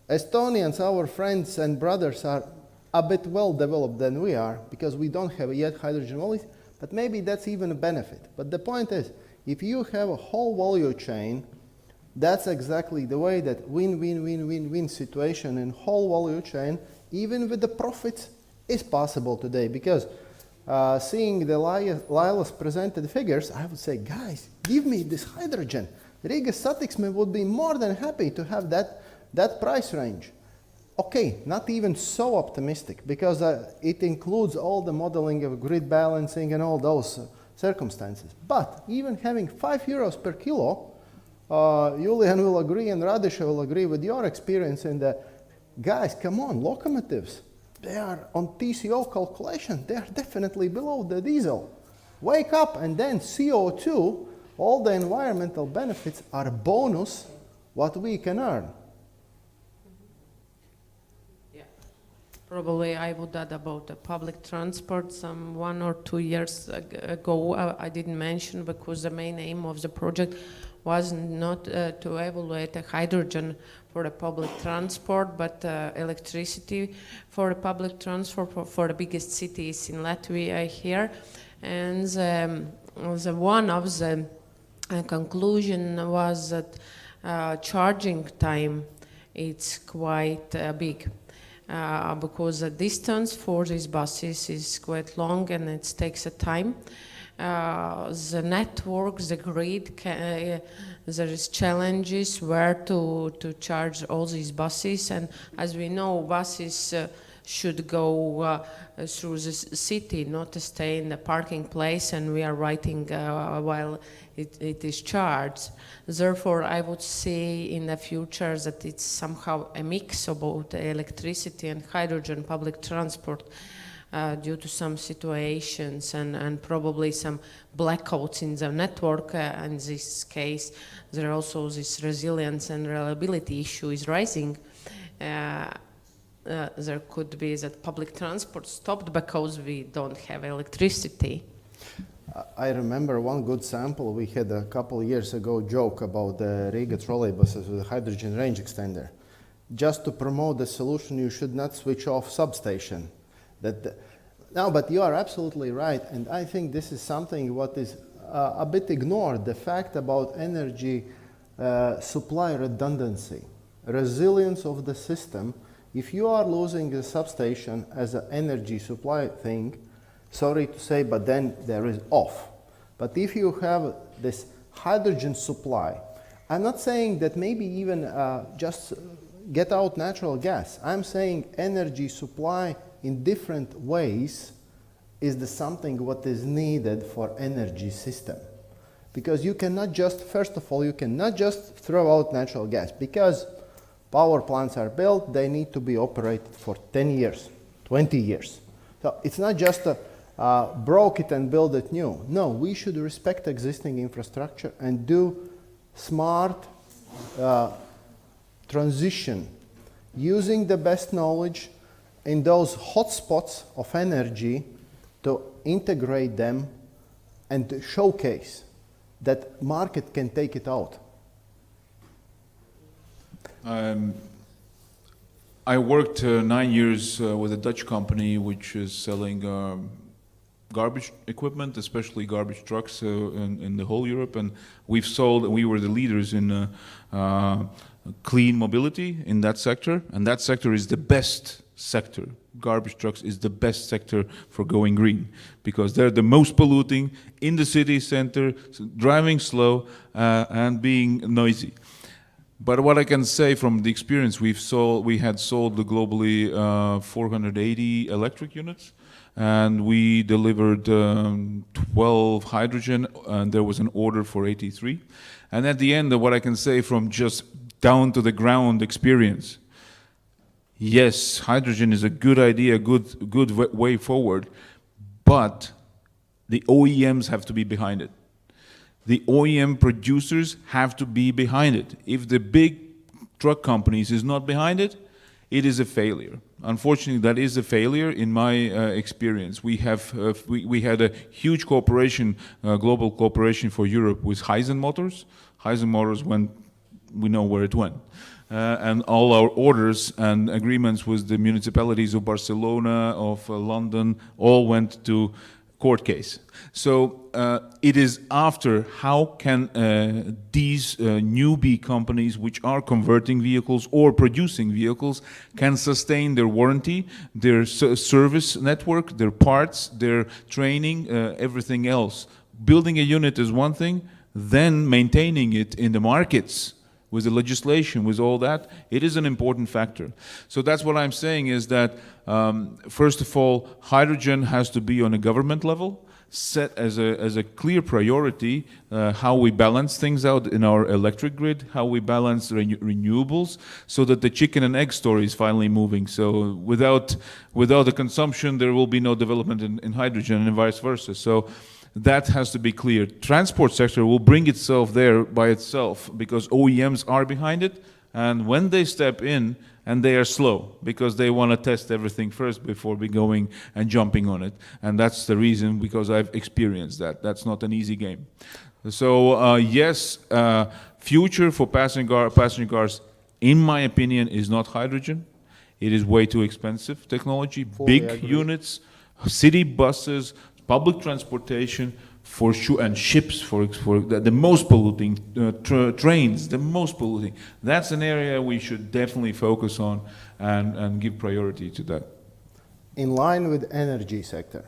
Estonians, our friends and brothers, are a bit well developed than we are because we don't have yet hydrogen valleys, but maybe that's even a benefit. But the point is, if you have a whole value chain, that's exactly the way that win-win-win-win-win situation in whole value chain, even with the profits, is possible today. Because seeing the Lila's presented figures, I would say, guys, give me this hydrogen. Riga Satixme would be more than happy to have that price range. Okay, not even so optimistic, because it includes all the modeling of grid balancing and all those circumstances. But even having 5 euros per kilo, Julian will agree and Radisha will agree with your experience in the, guys, come on, locomotives, they are on TCO calculation, they are definitely below the diesel. Wake up, and then CO2, all the environmental benefits are a bonus what we can earn. Probably I would add about the public transport. Some 1 or 2 years ago, I didn't mention because the main aim of the project was not to evaluate hydrogen for the public transport, but electricity for the public transport for the biggest cities in Latvia here. And one of the conclusion was that charging time it's quite big. Because the distance for these buses is quite long and it takes a time. The network, the grid, there is challenges where to charge all these buses, and as we know, buses should go through the city, not to stay in the parking place, and we are waiting while it is charged. Therefore, I would say in the future that it's somehow a mix about electricity and hydrogen public transport due to some situations and probably some blackouts in the network. In this case, there are also this resilience and reliability issue is rising. There could be that public transport stopped because we don't have electricity. I remember one good sample. We had a couple of years ago joke about the Riga trolleybuses with a hydrogen range extender. Just to promote the solution, you should not switch off substation. No, but you are absolutely right, and I think this is something what is a bit ignored, the fact about energy supply redundancy, resilience of the system. If you are losing the substation as an energy supply thing, sorry to say, but then there is off. But if you have this hydrogen supply, I'm not saying that maybe even just get out natural gas. I'm saying energy supply in different ways is something what is needed for energy system. Because you cannot just, first of all, you cannot just throw out natural gas because power plants are built, they need to be operated for 10 years, 20 years. So it's not just broke it and build it new. No, we should respect existing infrastructure and do smart transition using the best knowledge in those hotspots of energy to integrate them and to showcase that market can take it out. I worked 9 years with a Dutch company which is selling garbage equipment, especially garbage trucks in the whole Europe, and we were the leaders in clean mobility in that sector, and that sector is the best sector. Garbage trucks is the best sector for going green because they're the most polluting in the city center, driving slow and being noisy. But what I can say from the experience, we had sold globally 480 electric units, and we delivered 12 hydrogen, and there was an order for 83. And at the end, what I can say from just down to the ground experience, yes, hydrogen is a good idea, good way forward, but the OEMs have to be behind it. The OEM producers have to be behind it. If the big truck companies is not behind it, it is a failure. Unfortunately, that is a failure in my experience. We had a huge cooperation, global cooperation for Europe with Hyzen Motors. Hyzen Motors went, we know where it went. And all our orders and agreements with the municipalities of Barcelona, of London, all went to court case. So it is after how can these newbie companies which are converting vehicles or producing vehicles can sustain their warranty, their service network, their parts, their training, everything else. Building a unit is one thing, then maintaining it in the markets with the legislation, with all that, it is an important factor. So that's what I'm saying is that, first of all, hydrogen has to be on a government level, set as a clear priority, how we balance things out in our electric grid, how we balance renewables, so that the chicken and egg story is finally moving. So without the consumption, there will be no development in hydrogen and vice versa. So that has to be clear. Transport sector will bring itself there by itself because OEMs are behind it, and when they step in and they are slow because they want to test everything first before we going and jumping on it. And that's the reason, because I've experienced that. That's not an easy game. So yes, future for passenger cars, in my opinion, is not hydrogen. It is way too expensive technology. Fully Big agree. units, city buses, public transportation, for sure, and ships for the most polluting, trains, the most polluting. That's an area we should definitely focus on and give priority to that. In line with energy sector,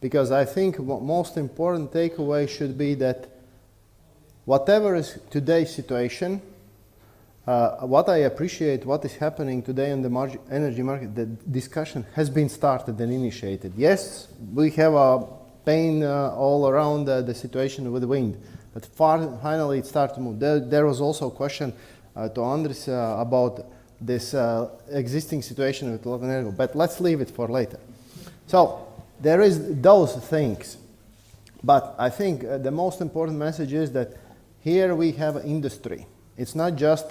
because I think most important takeaway should be that whatever is today's situation, what I appreciate, what is happening today in the energy market, the discussion has been started and initiated. Yes, we have a pain all around the situation with wind, but finally it started to move. There was also a question to Andris about this existing situation with Latvian, but let's leave it for later. So there is those things, but I think the most important message is that here we have industry. It's not just,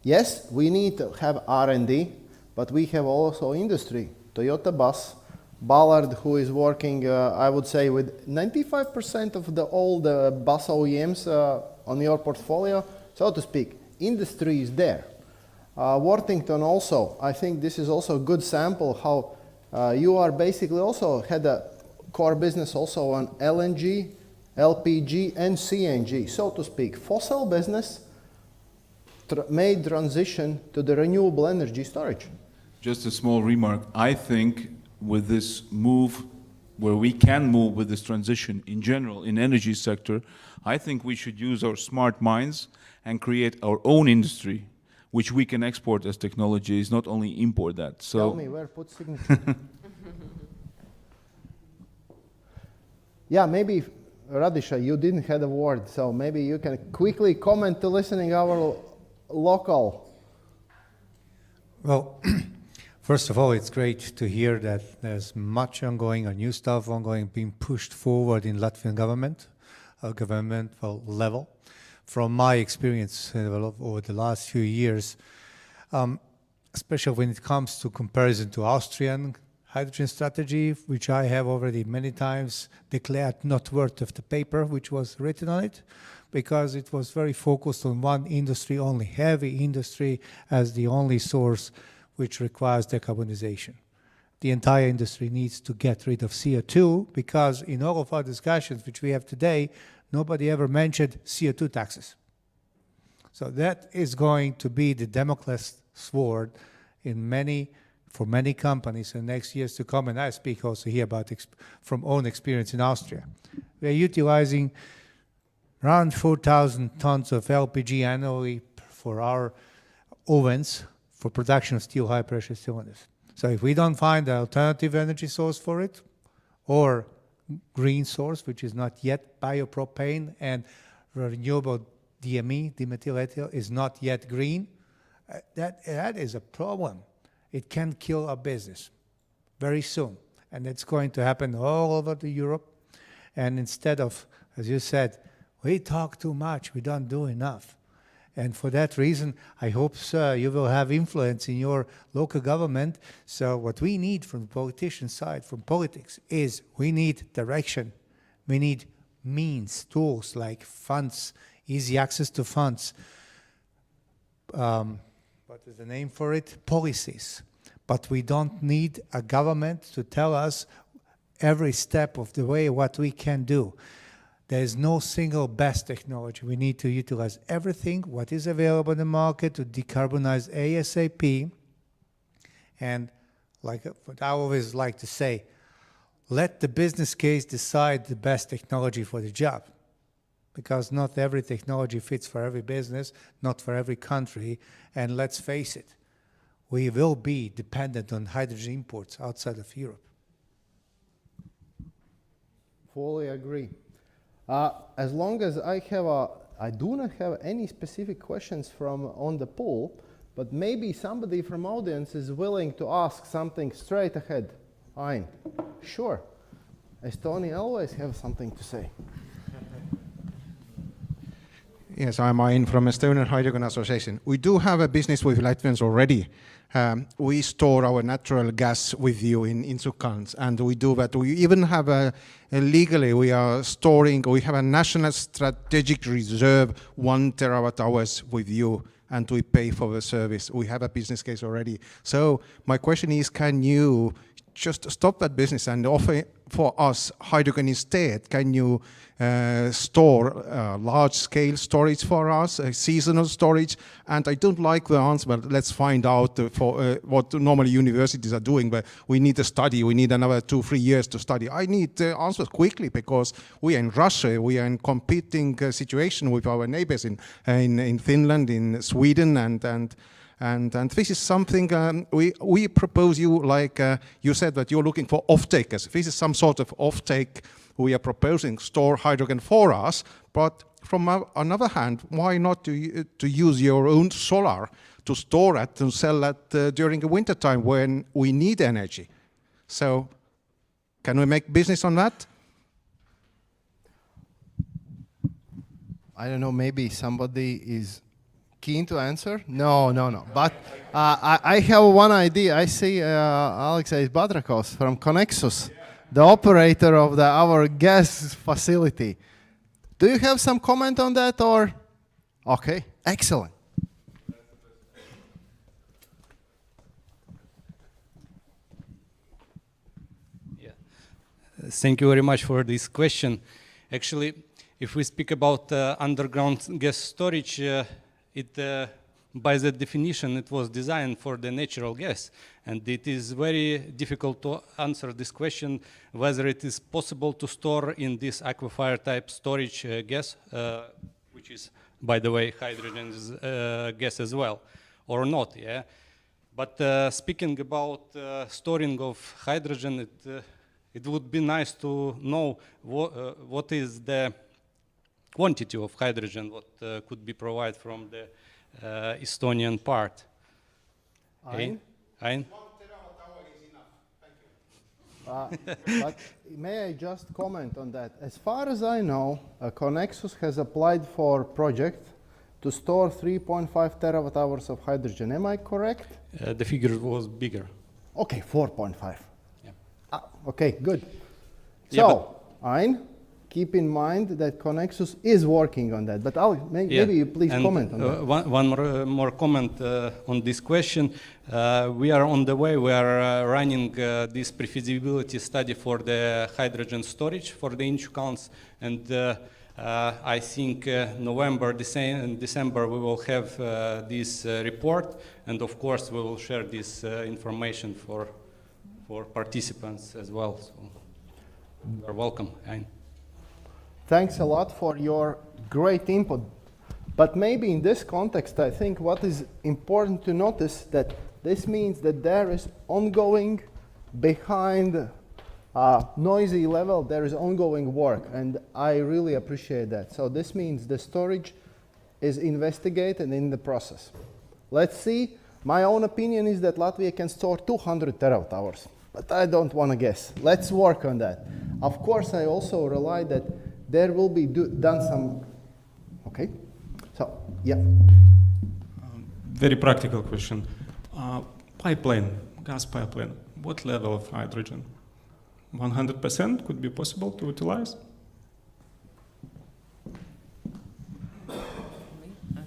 yes, we need to have R&D, but we have also industry. Toyota Bus, Ballard, who is working, I would say, with 95% of the old bus OEMs on your portfolio, so to speak. Industry is there. Worthington also, I think this is also a good sample how you are basically also had a core business also on LNG, LPG, and CNG, so to speak. Fossil business made transition to the renewable energy storage. Just a small remark. I think with this move, where we can move with this transition in general in energy sector, I think we should use our smart minds and create our own industry, which we can export as technologies, not only import that. So tell me where put signature. Yeah, maybe Radisha, you didn't have a word, so maybe you can quickly comment to listening our local. Well, first of all, it's great to hear that there's much ongoing, or new stuff ongoing, being pushed forward in Latvian governmental level. From my experience over the last few years, especially when it comes to comparison to Austrian hydrogen strategy, which I have already many times declared not worth of the paper which was written on it, because it was very focused on one industry only, heavy industry as the only source which requires decarbonization. The entire industry needs to get rid of CO2, because in all of our discussions which we have today, nobody ever mentioned CO2 taxes. So that is going to be the Damocles sword for many companies in the next years to come, and I speak also here about from own experience in Austria. We are utilizing around 4,000 tons of LPG annually for our ovens for production of steel high-pressure cylinders. So if we don't find an alternative energy source for it, or green source, which is not yet biopropane, and renewable DME, dimethyl ethyl, is not yet green, that is a problem. It can kill our business very soon. And it's going to happen all over Europe. And instead of, as you said, we talk too much, we don't do enough. And for that reason, I hope, sir, you will have influence in your local government. So what we need from the politician side, from politics, is we need direction. We need means, tools like funds, easy access to funds. What is the name for it? Policies. But we don't need a government to tell us every step of the way what we can do. There is no single best technology. We need to utilize everything what is available in the market to decarbonize ASAP. And like what I always like to say, let the business case decide the best technology for the job. Because not every technology fits for every business, not for every country. And let's face it, we will be dependent on hydrogen imports outside of Europe. Fully agree. As long as I do not have any specific questions from on the poll, but maybe somebody from audience is willing to ask something straight ahead. Ain. Sure. Estonia always have something to say. Yes, I'm Ain from Estonian Hydrogen Association. We do have a business with Latvians already. We store our natural gas with you in Insukans, and we do that. We even have legally, we are storing, we have a national strategic reserve, 1 terawatt hours with you, and we pay for the service. We have a business case already. So my question is, can you just stop that business and offer for us hydrogen instead? Can you store large-scale storage for us, seasonal storage? And I don't like the answer, but let's find out for what normally universities are doing. But we need a study. We need another 2-3 years to study. I need answers quickly because we are in Russia. We are in competing situation with our neighbors in Finland, in Sweden, and this is something we propose you, like you said that you're looking for off-takers. This is some sort of off-take we are proposing, store hydrogen for us, but from another hand, why not to use your own solar to store it and sell it during the winter time when we need energy? So can we make business on that? I don't know, maybe somebody is keen to answer? No. But I have one idea. I see Alexis Badrakos from Connexus, the operator of our gas facility. Do you have some comment on that, or? Okay, excellent. Yeah. Thank you very much for this question. Actually, if we speak about underground gas storage, by the definition, it was designed for the natural gas, and it is very difficult to answer this question whether it is possible to store in this aquifer type storage gas, which is, by the way, hydrogen gas as well, or not. Yeah, but speaking about storing of hydrogen, it would be nice to know what is the quantity of hydrogen what could be provided from the Estonian part. Ain? 1 terawatt hour is enough. Thank you. But may I just comment on that? As far as I know, Connexus has applied for a project to store 3.5 terawatt hours of hydrogen. Am I correct? The figure was bigger. Okay, 4.5. Yeah. Okay, good. Yeah, So, Ain, keep in mind that Connexus is working on that. But maybe you please comment on that. One more comment on this question. We are on the way. We are running this pre-feasibility study for the hydrogen storage for the Inchukans, and I think November, December we will have this report, and of course we will share this information for participants as well. So you're welcome. Thanks a lot for your great input. But maybe in this context, I think what is important to notice that this means that there is ongoing, behind noisy level, there is ongoing work, and I really appreciate that. So this means the storage is investigated in the process. Let's see. My own opinion is that Latvia can store 200 terawatt hours, but I don't want to guess. Let's work on that. Of course, I also rely that there will be done some, okay? So, yeah. Very practical question. Pipeline, gas pipeline, what level of hydrogen? 100% could be possible to utilize?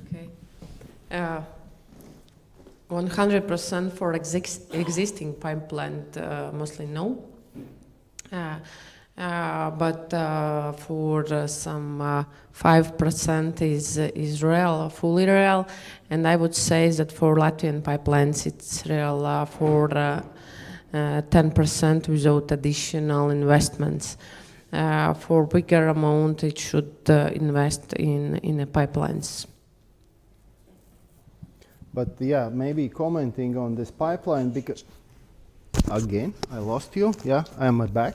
Okay. 100% for existing pipeline, mostly no. But for some 5% is real, fully real, and I would say that for Latvian pipelines it's real for 10% without additional investments. For bigger amount, it should invest in the pipelines. But yeah, maybe commenting on this pipeline, because again, I lost you. Yeah, I am back.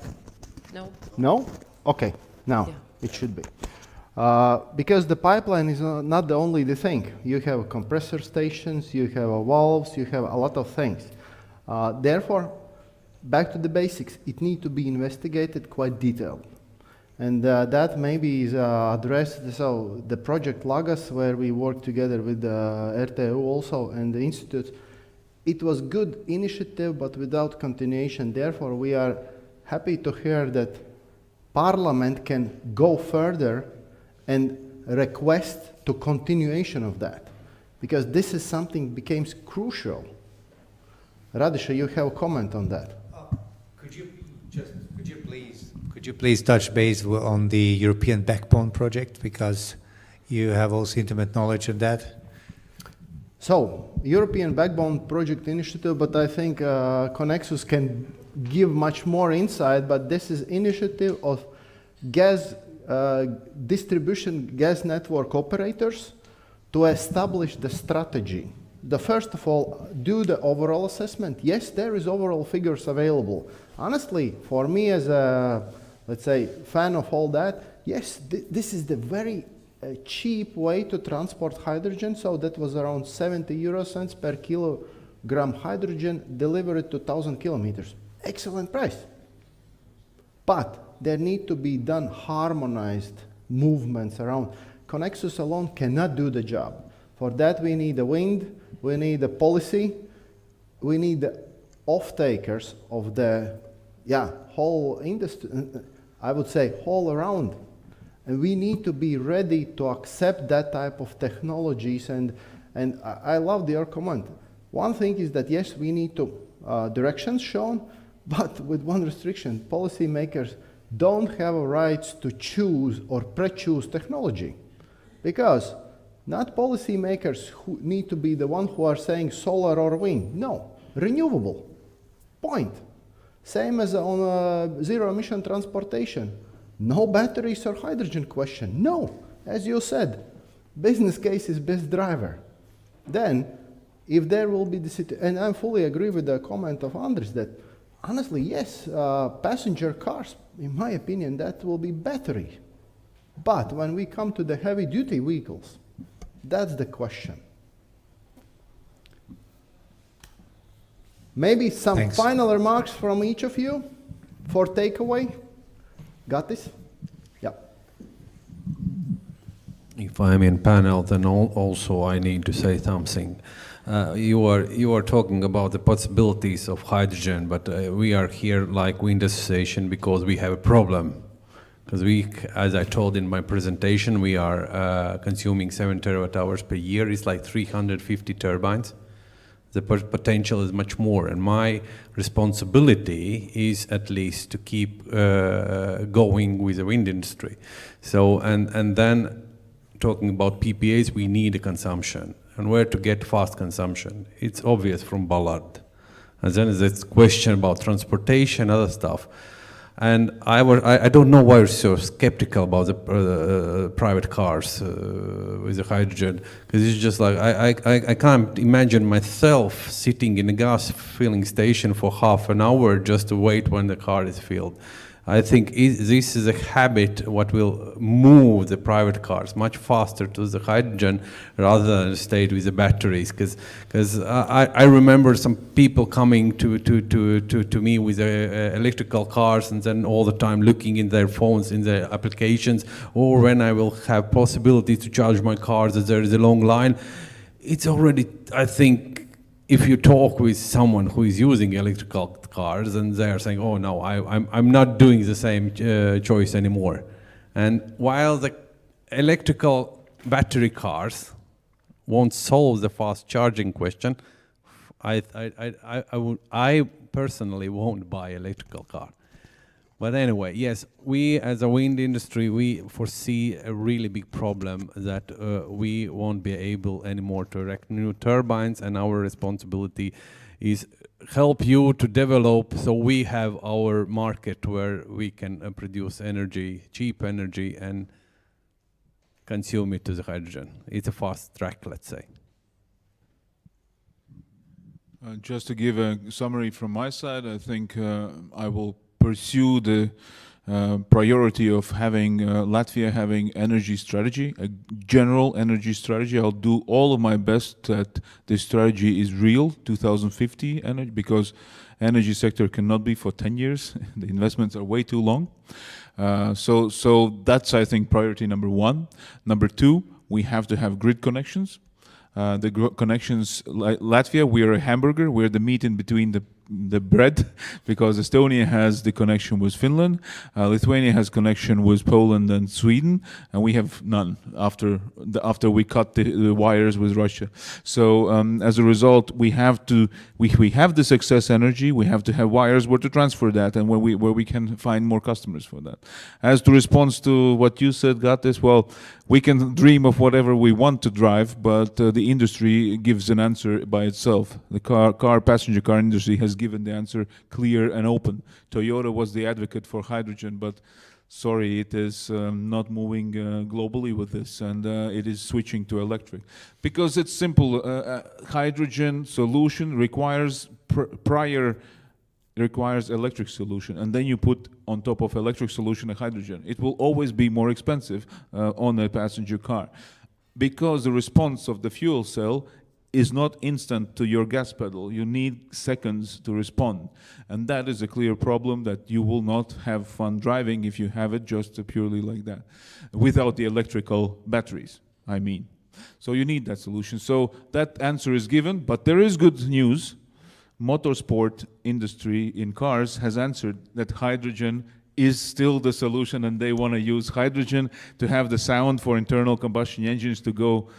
No. No? Okay, now it should be. Because the pipeline is not the only thing. You have compressor stations, you have valves, you have a lot of things. Therefore, back to the basics, it needs to be investigated quite detailed. And that maybe is addressed, so the project Lagos, where we work together with RTU also and the institute, it was good initiative, but without continuation. Therefore, we are happy to hear that Parliament can go further and request to continuation of that, because this is something becomes crucial. Radisha, you have a comment on that? Could you please touch base on the European Backbone project, because you have also intimate knowledge of that? So, European Backbone Project Initiative, but I think Connexus can give much more insight, but this is initiative of gas distribution gas network operators to establish the strategy. The first of all, do the overall assessment. Yes, there is overall figures available. Honestly, for me as a, let's say, fan of all that, yes, this is the very cheap way to transport hydrogen. So that was around 70 euro cents per kilogram hydrogen delivered to 1,000 kilometers. Excellent price. But there need to be done harmonized movements around. Connexus alone cannot do the job. For that we need the wind, we need the policy, we need the off-takers of the whole industry, I would say all around. And we need to be ready to accept that type of technologies. And I love your comment. One thing is that yes, we need to directions shown, but with one restriction: policymakers don't have a right to choose or pre-choose technology, because not policymakers who need to be the one who are saying solar or wind. No, renewable. Point. Same as on zero emission transportation. No batteries or hydrogen question. No, as you said, business case is best driver. Then, if there will be the situation, and I fully agree with the comment of Andres that honestly, yes, passenger cars, in my opinion, that will be battery. But when we come to the heavy duty vehicles, that's the question. Maybe some final remarks from each of you for takeaway. Got this? Yeah. If I'm in panel, then also I need to say something. You are talking about the possibilities of hydrogen, but we are here like wind association because we have a problem. Because we, as I told in my presentation, we are consuming 7 terawatt hours per year. It's like 350 turbines. The potential is much more, and my responsibility is at least to keep going with the wind industry. So, and then talking about PPAs, we need a consumption. And where to get fast consumption? It's obvious from Ballard. And then there's this question about transportation, other stuff. And I don't know why you're so skeptical about the private cars with the hydrogen, because it's just like, I can't imagine myself sitting in a gas filling station for half an hour just to wait when the car is filled. I think this is a habit what will move the private cars much faster to the hydrogen rather than stay with the batteries. Because I remember some people coming to me with electrical cars and then all the time looking in their phones, in their applications, or when I will have possibility to charge my cars as there is a long line. It's already, I think, if you talk with someone who is using electrical cars and they are saying, oh no, I'm not doing the same choice anymore. And while the electrical battery cars won't solve the fast charging question, I personally won't buy electrical car. But anyway, yes, we as a wind industry, we foresee a really big problem that we won't be able anymore to erect new turbines, and our responsibility is help you to develop so we have our market where we can produce energy, cheap energy, and consume it to the hydrogen. It's a fast track, let's say. Just to give a summary from my side, I think I will pursue the priority of having Latvia having energy strategy, a general energy strategy. I'll do all of my best that this strategy is real, 2050 energy, because energy sector cannot be for 10 years. The investments are way too long. So that's, I think, priority number one. Number two, we have to have grid connections. Connections, Latvia, we are a hamburger, we're the meat in between the bread, because Estonia has the connection with Finland, Lithuania has connection with Poland and Sweden, and we have none after we cut the wires with Russia. So as a result, we have the excess energy, we have to have wires where to transfer that, and where we can find more customers for that. As to response to what you said, Gatis, well, we can dream of whatever we want to drive, but the industry gives an answer by itself. The passenger car industry has given the answer clear and open. Toyota was the advocate for hydrogen, but sorry, it is not moving globally with this, and it is switching to electric. Because it's simple, hydrogen solution requires requires electric solution, and then you put on top of electric solution a hydrogen. It will always be more expensive on a passenger car, because the response of the fuel cell is not instant to your gas pedal. You need seconds to respond, and that is a clear problem that you will not have fun driving if you have it just purely like that, without the electrical batteries, I mean. So you need that solution. So that answer is given, but there is good news. Motorsport industry in cars has answered that hydrogen is still the solution, and they want to use hydrogen to have the sound for internal combustion engines to go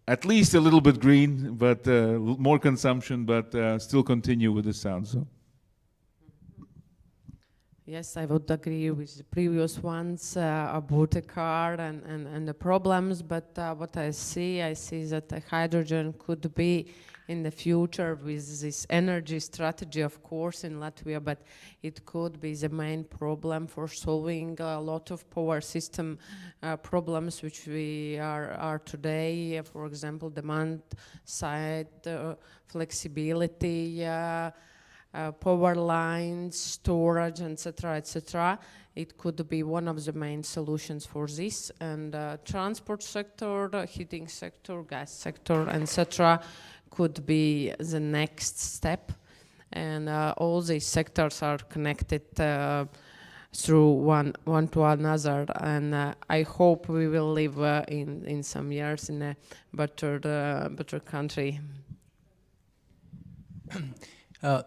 at least a little bit green, but more consumption, but still continue with the sound. So. Yes, I would agree with the previous ones about the car and the problems, but what I see that the hydrogen could be in the future with this energy strategy, of course, in Latvia, but it could be the main problem for solving a lot of power system problems which we are today. For example, demand side, flexibility, power lines, storage, etc., etc. It could be one of the main solutions for this. And transport sector, the heating sector, gas sector, etc., could be the next step. And all these sectors are connected through one to another. And I hope we will live in some years in a better country.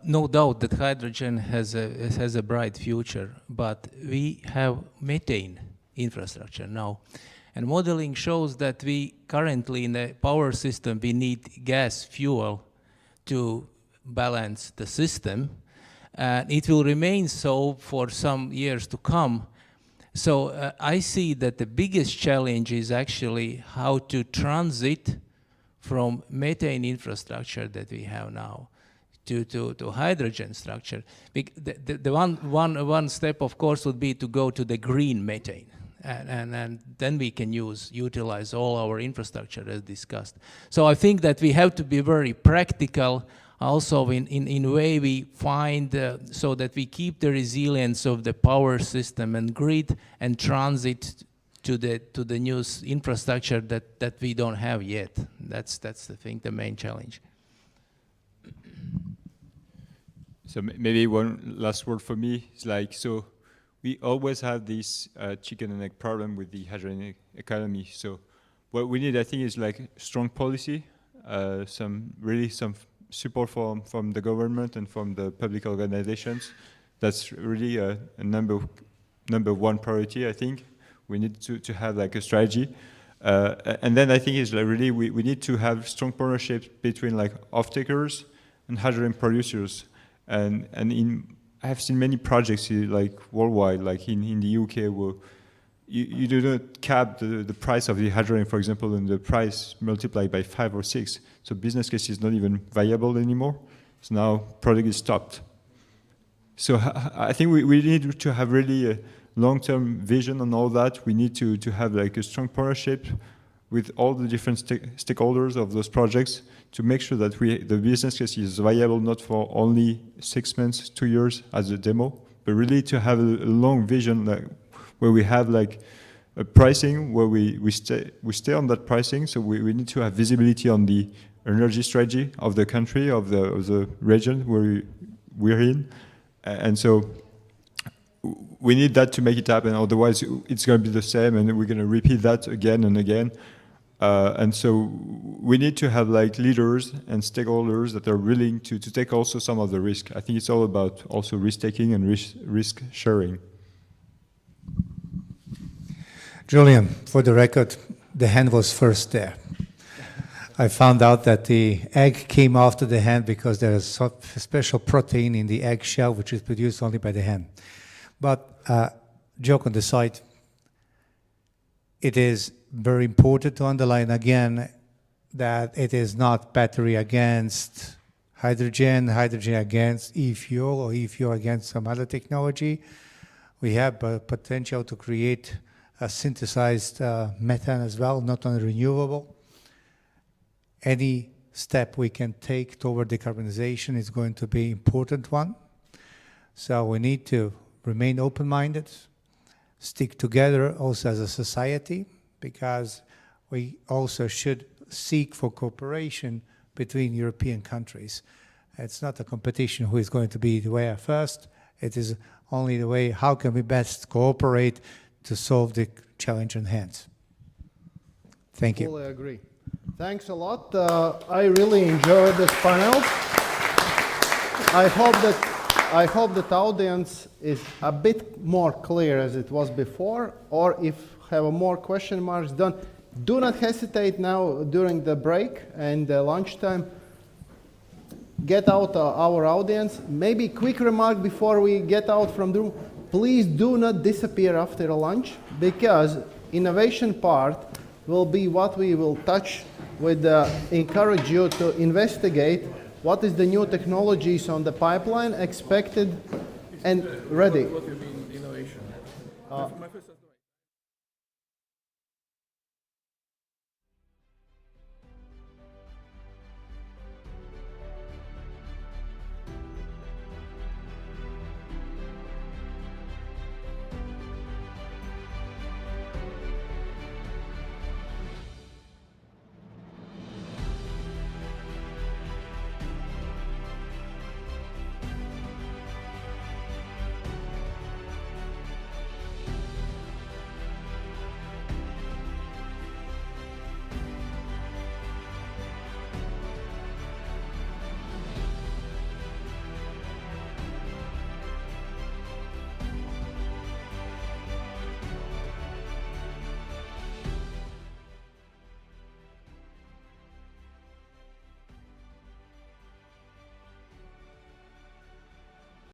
No doubt that hydrogen has a bright future, but we have methane infrastructure now. And modeling shows that we currently in the power system, we need gas fuel to balance the system. And it will remain so for some years to come. So I see that the biggest challenge is actually how to transit from methane infrastructure that we have now to hydrogen structure. The one step, of course, would be to go to the green methane. And then we can utilize all our infrastructure as discussed. So I think that we have to be very practical also in way we find so that we keep the resilience of the power system and grid and transit to the new infrastructure that we don't have yet. That's I think the main challenge. So maybe one last word for me is like, so we always have this chicken and egg problem with the hydrogen economy. So what we need, I think, is like strong policy, some support from the government and from the public organizations. That's really a number one priority, I think. We need to have like a strategy. And then I think is like really we need to have strong partnerships between like off-takers and hydrogen producers. And I have seen many projects here, like worldwide, like in the UK, where you do not cap the price of the hydrogen, for example, and the price multiplied by 5 or 6. So business case is not even viable anymore. So now product is stopped. So I think we need to have really a long-term vision on all that. We need to have like a strong partnership with all the different stakeholders of those projects to make sure that the business case is viable not for only 6 months, 2 years as a demo, but really to have a long vision where we have like a pricing where we stay on that pricing. So we need to have visibility on the energy strategy of the country, of the region where we're in. And so we need that to make it happen. Otherwise, it's going to be the same, and we're going to repeat that again and again. And so we need to have like leaders and stakeholders that are willing to take also some of the risk. I think it's all about also risk taking and risk sharing. Julian, for the record, the hen was first there. I found out that the egg came after the hen because there is a special protein in the egg shell which is produced only by the hen. But joke on the side, it is very important to underline again that it is not battery against hydrogen, hydrogen against e-fuel, or e-fuel against some other technology. We have potential to create a synthesized methane as well, not only renewable. Any step we can take toward decarbonization is going to be an important one. So we need to remain open-minded, stick together also as a society, because we also should seek for cooperation between European countries. It's not a competition who is going to be the way first. It is only the way how can we best cooperate to solve the challenge in hand. Thank you. Fully agree. Thanks a lot. I really enjoyed this panel. I hope that audience is a bit more clear as it was before, or if have more question marks, do not hesitate now during the break and lunchtime. Get out our audience. Maybe quick remark before we get out from the room. Please do not disappear after lunch, because innovation part will be what we will touch with encourage you to investigate what is the new technologies on the pipeline expected and ready. What do you mean innovation?